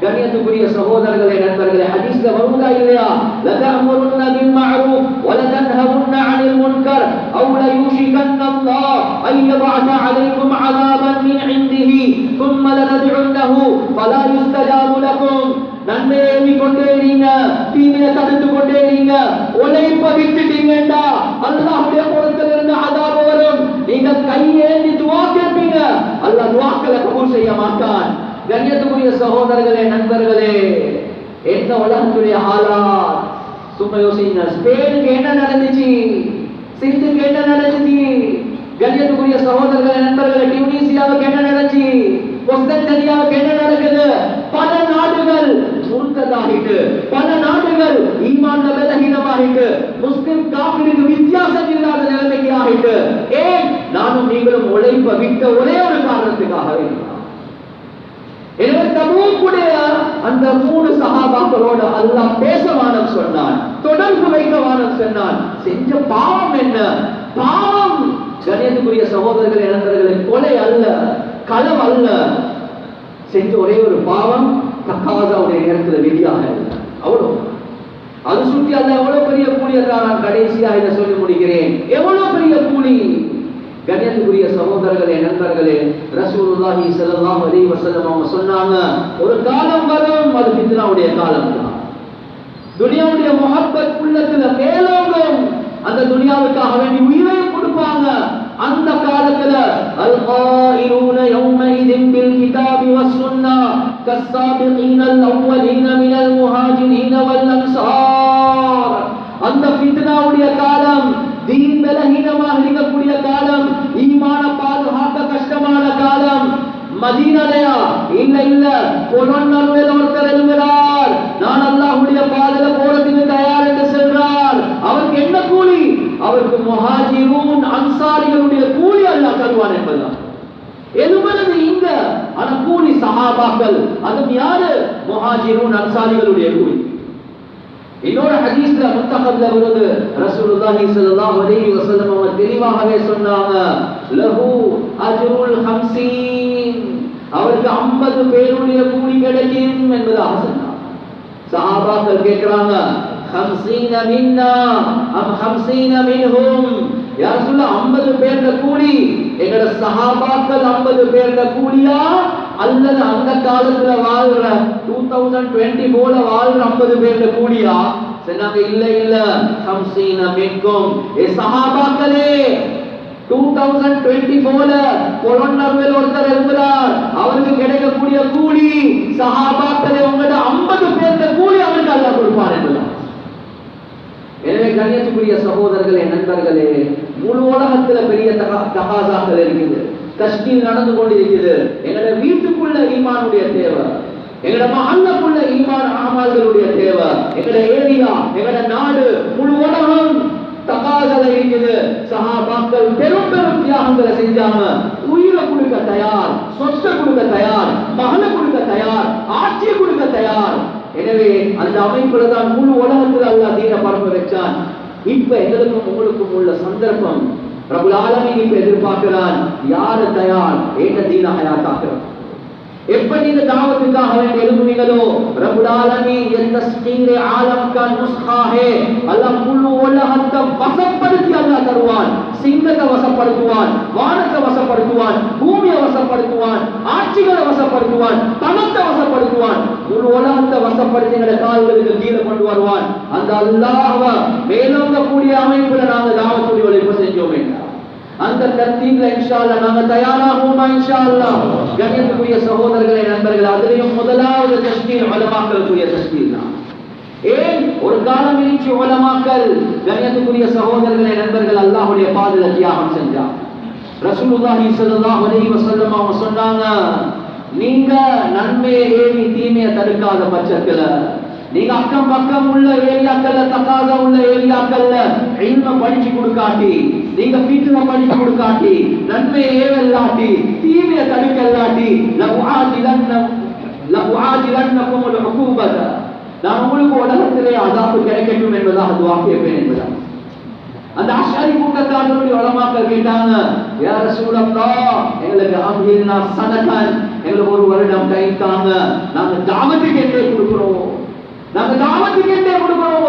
Speaker 1: கண்ணியத்துக்குரிய சகோதரர்களே நண்பர்களே, ஹதீஸ்ல வருதா இல்லையா? லதஅமுருன்ன பில் மஅரூஃப் வ லதன்ஹவுன்ன அனில் முன்கர் அவ் லா யூஷிகன்ன அல்லாஹ் அன் யபஅஸ அலைக்கும் அஸாபன் மின் இன்திஹி ثم லனதுன்னஹு ஃபலா யுஸ்தஜாபு லகும். நன்மையை கொண்டே இருங்க, தீமையை தடுத்து கொண்டே இருங்க. உழைப்ப விட்டுட்டீங்கடா அல்லாஹ்வுடைய புறத்திலிருந்து அஸாப் வரும். நீங்க கையேந்தி துஆ கேட்பீங்க, அல்லாஹ் துஆக்களை கபூல் செய்ய மாட்டான். கண்ணியத்துக்குரிய சகோதரர்களே நண்பர்களே, என்ன உலகத்துடைய ஹாலாத் சும்மா யோசிங்க. ஸ்பெயினுக்கு என்ன நடந்துச்சு, சிந்துக்கு என்ன நடந்துச்சு, கண்ணியத்துக்குரிய சகோதரர்களே நண்பர்களே, டியூனிசியாவுக்கு என்ன நடந்துச்சு, கொஸ்தன்டினியாவுக்கு என்ன நடக்குது. பல நாடுகள் முர்த்ததாகிட்டு, பல நாடுகள் ஈமான்ல பலஹீனமாகிட்டு, முஸ்லிம் காஃபிருக்கு வித்தியாசம் இல்லாத நிலைமைக்கு ஆகிட்டு. ஏன்? நானும் நீங்களும் உழைப்ப விட்ட ஒரே ஒரு காரணத்துக்காகவே. எனவே தபூக்குடைய அந்த 3 சஹாபாக்களோட அல்லாஹ் பேசவானம் சொன்னான், தொடர்பு வைக்கவானம் சொன்னான். செஞ்ச பாவம் என்ன? பாவம் கண்ணியத்துக்குரிய சகோதரர்களே நண்பர்களே, கொலை அல்ல, களவு அல்ல. செஞ்ச ஒரே ஒரு பாவம் தக்காசாவுடைய நேரத்தில் வெளியாக அவ்வளோ. அது சுற்றி அல்ல எவ்வளவு பெரிய கூலி என்றால் நான் கடைசியாக இதை சொல்லி முடிக்கிறேன். எவ்வளவு பெரிய கூலி கண்ணியத்துக்குரிய சகோதரர்களே நண்பர்களே, ரசூலுல்லாஹி ஸல்லல்லாஹு அலைஹி வஸல்லம் அவங்க சொன்னாங்க, ஒரு காலம் வரும், அது ஃபித்னாவுடைய காலம் தான். துனியாவுடைய முஹப்பத் உள்ளத்துல மேலோங்கும், அந்த துனியாவுக்காக வேண்டி உயிரை கொடுப்பாங்க. அந்த காலத்துல அல்-காயிலூன யௌமைதின் பில் கிதாபி வஸ் சுன்னah கஸ்ஸாபிகீனல் அவ்வலீன மினல் முஹாஜிரீன வல் அன்சார். அந்த ஃபித்னாவுடைய காலம், தீன் பலஹீனமாக இருக்கக்கூடிய காலம், ஈமான பாதுகாக்க கஷ்டமான காலம். மதீனாலயா? இல்ல இல்ல, பொலொன்னர்வேல ஒருத்தர் எழுகிறார், நான் அல்லாஹ்வுடைய பாதையில போறதுக்கு தயார் என்று சொல்றார். அவருக்கு என்ன கூலி? அவருக்கு முஹாஜிரூன் அன்சாரிகளுடைய கூலி அல்லாஹ் தருவான் என்பதுதான். எதுமனது இங்க, ஆனா கூலி சஹாபாக்கள். அதுவும் யாரு? முஹாஜிரூன் அன்சாரிகளுடைய கூலி. இன்னொரு ஹதீஸ்ல முத்தகப்ல வருது, ரசூலுல்லாஹி ஸல்லல்லாஹு அலைஹி வஸல்லம் அவங்க தெளிவாகவே சொன்னாங்க, லஹு அஜ்ருல் 50, அவருக்கு 50 பேருடைய கூலி கிடைக்கும் என்பதாக சொன்னாங்க. சஹாபாக்கள் கேக்குறாங்க, 50 மின்னா அம் 50 மின்ஹும்? யா ரசூலுல்லாஹ், 50 பேருடைய கூலி எங்கட சஹாபாக்கள் 50 பேருடைய கூலியா, அல்லது அந்த காலத்துல வாழ்ற 2024 வாழ்ற 50 பேருடைய கூலியா? சொன்னாங்க, இல்ல இல்ல, 50 மின்கும். ஏ சஹாபாக்களே, 2024 கொலொன்னர்வேல் ஒருத்தர் இருக்கிறார், அவருக்கு கிடைக்கக்கூடிய கூலி சஹாபாக்களே உங்களோட 50 பேருடைய கூலி அவருக்கு அல்லாஹ் கொடுப்பார் என்பதுதான். எனவே கண்ணியத்துக்குரிய சகோதரர்களே நண்பர்களே, முழு உலகத்துல பெரிய தகாசாக்கள் இருக்குது, தஷ்கீல் நடந்து கொண்டிருக்குது. எங்களோட வீட்டுக்குள்ள ஈமானுடைய தேவை, எங்களோட மஹல்லக்குள்ள ஈமான் அமல்களுடைய தேவை, எங்களோட ஏரியா, எங்களோட நாடு, முழு உலகம் தகாசால இருக்குது. சஹாபாக்கள் பெரும் பெரும் தியாகங்களை செஞ்சாங்க. உயிரை கொடுக்க தயார், சொத்தை கொடுக்க தயார், மகனை கொடுக்க தயார், ஆட்சியை கொடுக்க தயார். எனவே அந்த அமைப்புல தான் முழு உலகத்தில் அல்லாஹ் தீனை பரப்ப வச்சான். இப்ப எங்களுக்கும் உங்களுக்கும் உள்ள சந்தர்ப்பம், ரப்புல் ஆலமீன் இப்ப எதிர்பார்க்கிறான், யாரு தயார் ஏக தீன ஹயாத்தாக்குறான். எப்ப நீங்க தாவத்துக்காக வேண்டி எழுதுவீங்களோ, ரப்புல் ஆலமீன் ये तस्कीर आलम का नुस्खा है. அல்லாஹ் முழு உலகத்தை வசப்படுத்தி அல்லாஹ் தருவான். சிங்கத்தை வசப்படுத்துவான், வானத்தை வசப்படுத்துவான், பூமியை வசப்படுத்துவான், ஆட்சிகளை வசப்படுத்துவான், பணத்தை வசப்படுத்துவான், முழு உலகத்தை வசப்படுத்தின கால்களுக்கு கீழே கொண்டு வருவான். அந்த அல்லாஹ்வை மேலோங்கக்கூடிய அமைப்புல நாங்க தாவத்துடைய உழைப்பு செஞ்சோம் என்றார். அந்த தர்த்தீப்ல இன்ஷா அல்லாஹ் நாங்க தயாராகுமா இன்ஷா அல்லாஹ். கண்ணியத்துக்குரிய சகோதரர்களே நண்பர்களே, அதிலேயும் முதலாவது தஷ்கீல் உலமாக்களுடைய தஷ்கீல் தான். ஏன்? ஒரு காலம் இருந்துச்சு உலமாக்கள், கண்ணியத்துக்குரிய சகோதரர்களே நண்பர்கள், அல்லாஹ்வுடைய பாதையில தியாகம் செஞ்சாங்க. ரசூலுல்லாஹி ஸல்லல்லாஹு அலைஹி வஸல்லம் அவங்க சொன்னாங்க, நீங்க நன்மையை ஏவி தீமையை தடுக்காத பட்சத்துல, நீங்க அக்கம் பக்கம் உள்ள ஏரியாக்கள்ல, தகாத உள்ள ஏரியாக்கள்ல இல்ம படிச்சு கொடுக்காட்டி, நீங்க ஃபிக்ஹ படிச்சு கொடுக்காட்டி, நன்மையை ஏவல்லாட்டி, தீமையை தடுக்கல்லாட்டி, லஉஆஜிலன்னகும் அல்-உகூபத, நான் உங்களுக்கு உலகத்திலே அதாபு கிடைக்கட்டும் என்பதாக துஆ கேட்பேன் என்பதாக. அந்த அஷ்அரி கூட்டத்தார்களுடைய உலமாக்கள் கேட்டாங்க, யா ரசூலல்லாஹ், எங்களுக்கு அம்ஹில்னா சனதன், எங்களுக்கு ஒரு வருடம் டைம் தாங்க, நாங்க தாவத்துக்கு என்றே கொடுக்கிறோம்,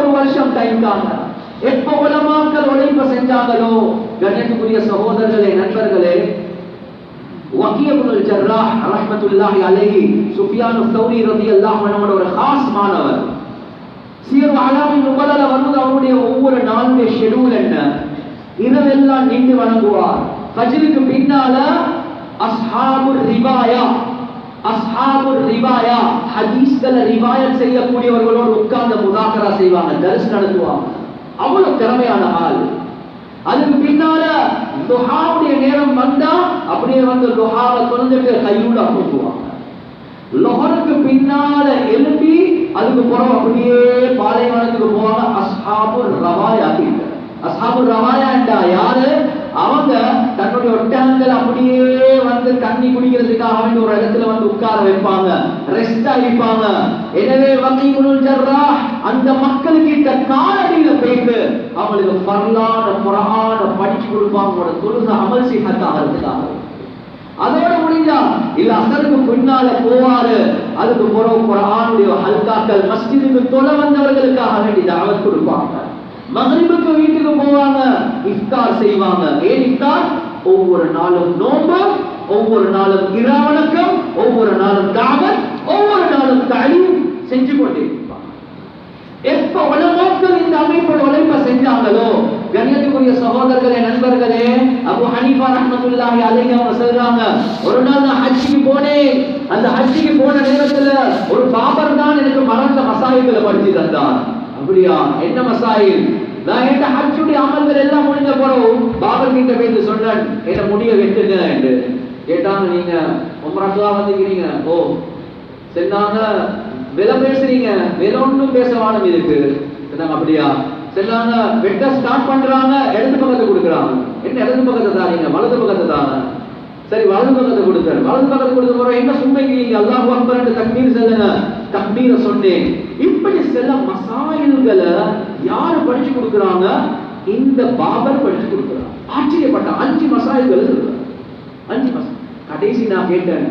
Speaker 1: ஒரு வருஷம் டைம் தாங்க. எப்ப உலமாக்கள் உழைப்ப செஞ்சாங்களோ, கண்ணியத்துக்குரிய சகோதரர்களே, நண்பர்களே, வகீ இப்னுல் ஜர்ராஹ் ரஹ்மத்துல்லாஹி அலைஹி சுஃபியான் அஸ்-ஸௌரி ரலியல்லாஹு அன்ஹு ஒரு காஸ் மாணவர். சீர் அலாமின் நுபலால வருது அவருடைய ஒவ்வொரு நாளுடைய ஷெட்யூல் என்ன, இரவெல்லாம் நின்று வணங்குவார். ஃபஜ்ருக்கு பின்னால அஸ்ஹாபுர் ரிவாயா ஹதீஸ்களை ரிவாயத் செய்யக்கூடியவர்களோடு உட்கார்ந்து முதாக்கரா செய்வாங்க, தர்ஸ் நடத்துவாங்க. அவ்வளவு திறமையான ஆள். அதுக்கு பின்னால துஹாவுடைய நேரம் வந்தா அப்படியே வந்து துஹாவை தொழுந்துட்டு கையூட அமுக்குவாங்க. லொஹருக்கு பின்னால எழுப்பி அதுக்கு பிறகு அப்படியே பாலைவனத்துக்கு போவாங்க. அஸ்ஹாபுர் ரவாயா என்றா யாரு? அவங்க தன்னுடைய ஒட்டகங்கள் அப்படியே வந்து தண்ணி குடிக்கிறதுக்காக வேண்டி ஒரு இடத்துல வந்து உட்கார வைப்பாங்க, ரெஸ்டா இருப்பாங்க. எனவே வகீ இப்னுல் ஜர்ராஹ் அந்த மக்களுக்கு காலடியில போயிட்டு அவங்களுக்கு ஃபர்லான குர்ஆன படிச்சு கொடுப்பாங்க, தொழுக அமல் செய்யறதுக்காக. அதோட முடிஞ்சா இல்ல அசருக்கு பின்னால போவாரு, அதுக்கு பிறகு குர்ஆனுடைய ஹல்காக்கள் மஸ்ஜிதுக்கு தொழ வந்தவர்களுக்காக வேண்டி தாவத் கொடுப்பாங்க. மக்ரிபுக்கு வீட்டுக்கு போவாங்க, இஃப்தார் செய்வாங்க. ஏன் இஃப்தார்? ஒவ்வொரு நாளும் நோன்பு, ஒவ்வொரு நாளும் இரவணக்கம், ஒவ்வொரு நாளும் தாவத், ஒவ்வொரு நாளும் தலீம் செஞ்சு கொண்டே இருப்பாங்க. எப்ப உலமாக்கள் இந்த அமைப்போட உழைப்ப செஞ்சாங்களோ, கண்ணியத்துக்குரிய சகோதரர்களே, நண்பர்களே, அபூ ஹனீஃபா ரஹ்மத்துல்லாஹி அலைஹி அவங்க சொல்றாங்க, ஒரு நாள் நான் ஹஜ்ஜுக்கு போனேன். அந்த ஹஜ்ஜுக்கு போன நேரத்துல ஒரு பாபர் தான் எனக்கு மறந்த மசாயில்களை படிச்சு தந்தார். அப்படியா? என்ன மசாயில்? நான் என் ஹஜ்ஜுடைய அமல்கள் எல்லாம் முடிஞ்ச பிறகு பாபர் கிட்ட போய் சொன்னேன், என்ன முடிய வெட்டுங்க என்று கேட்டாங்க. நீங்க உம்ரா வந்துக்கிறீங்க? ஓ. சொன்னாங்க, விலை பேசுறீங்க? விலை ஒன்றும் பேசவானம் இருக்கு. சொன்னாங்க, அப்படியா? சொன்னாங்க, வெட்ட ஸ்டார்ட் பண்றாங்க, இடது பக்கத்தை கொடுக்குறாங்க. என்ன இடது பக்கத்தை தாரீங்க? வலது பக்கத்தை தாங்க. சரி, வலது பக்கத்தை கொடுத்தாரு. வலது பக்கத்தை கொடுத்த பிறகு என்ன சும்மைக்கிறீங்க? அல்லாஹு அக்பர் என்று தக்பீர் சொல்லுங்க. தக்பீரை சொன்னேன். இப்படி சில மசாயில்களை யாரு படிச்சு கொடுக்குறாங்க? இந்த பாபர் படிச்சு கொடுக்குறாங்க. ஆச்சரியப்பட்ட 5 மசாயில்கள் இருக்கு. 5 மசாயில். கடைசி நான் கேட்டேன்,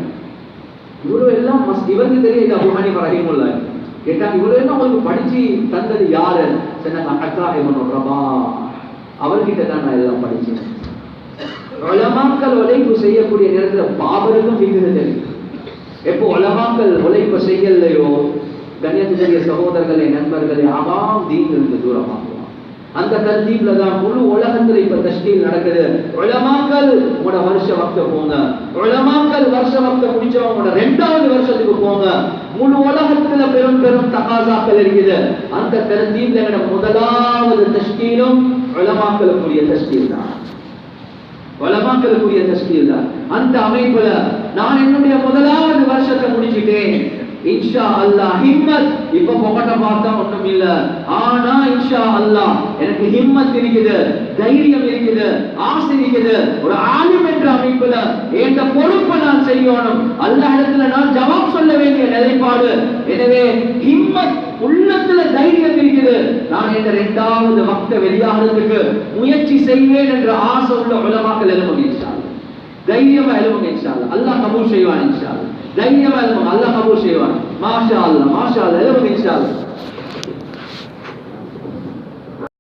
Speaker 1: இவ்வளவு எல்லாம் இவருக்கு தெரியாது. அபூ ஹனீஃபா ரஹிமஹுல்லாஹ் கேட்டாங்க, இவ்வளவு எல்லாம் உங்களுக்கு படிச்சு தந்தது யாரு? சொன்னாங்க, அத்தா இப்னு ரபாஹ், அவர்கிட்ட தான் நான் எல்லாம் படிச்சேன். உலமாக்கள் உழைப்பு செய்யக்கூடிய நேரத்தில் பாபருக்கும் விகிதம் தெரியும். எப்போ உலமாக்கள் உழைப்பு செய்யலையோ, கண்ணியத்துக்குரிய சகோதரர்களே, நண்பர்களே, அவாம் தீன் இருந்து தூரமாகுவாங்க. அந்த தர்தீப்ல தான் முழு உலகத்துல இப்ப தஷ்கீல் நடக்குது. உலமாக்கள் உங்களோட வருஷ வக்த போங்க, உலமாக்கள் வருஷ வக்த முடிச்சவங்க 2வது வருஷத்துக்கு போங்க. முழு உலகத்துல பெரும் பெரும் தகாசாக்கள் இருக்குது. அந்த தர்தீப்ல முதலாவது தஷ்கீலும் உலமாக்களுக்குரிய தஷ்கீல் தான். உலமாக்களுக்குரிய தஷ்கீல் தான். அந்த அமைப்புல நான் என்னுடைய முதலாவது வருஷத்தை முடிச்சிட்டேன். இன்ஷா அல்லாஹ் ஹிம்மத் இப்ப பொகட்ட பார்த்தா ஒண்ணும் இல்ல, ஆனா இன்ஷா அல்லாஹ் எனக்கு ஹிம்மத் இருக்குது, தைரியம் இருக்குது, ஆசை இருக்குது. ஒரு ஆலிம் என்ற அமைப்புல என்ற பொறுப்பை நான் செய்யணும். அல்லாஹ் இடத்துல நான் ஜவாப் சொல்ல வேண்டிய நிலைப்பாடு. எனவே ஹிம்மத் உள்ளத்துல தைரியம் இருக்குது. நான் இந்த 2வது வக்த வெளியாகிறதுக்கு முயற்சி செய்வேன் என்ற ஆசை உள்ள உலமாக்கள் எழுப்புங்க இன்ஷா அல்லாஹ். தைரியமா எழுப்புங்க இன்ஷா அல்லாஹ். அல்லாஹ் கபூல் செய்வான் இன்ஷா அல்லாஹ். தைரியமா எழுப்புங்க, அல்லாஹ் கபூல் செய்வான். மாஷா அல்லாஹ், மாஷா அல்லாஹ். எழுப்புங்க இன்ஷா அல்லாஹ்.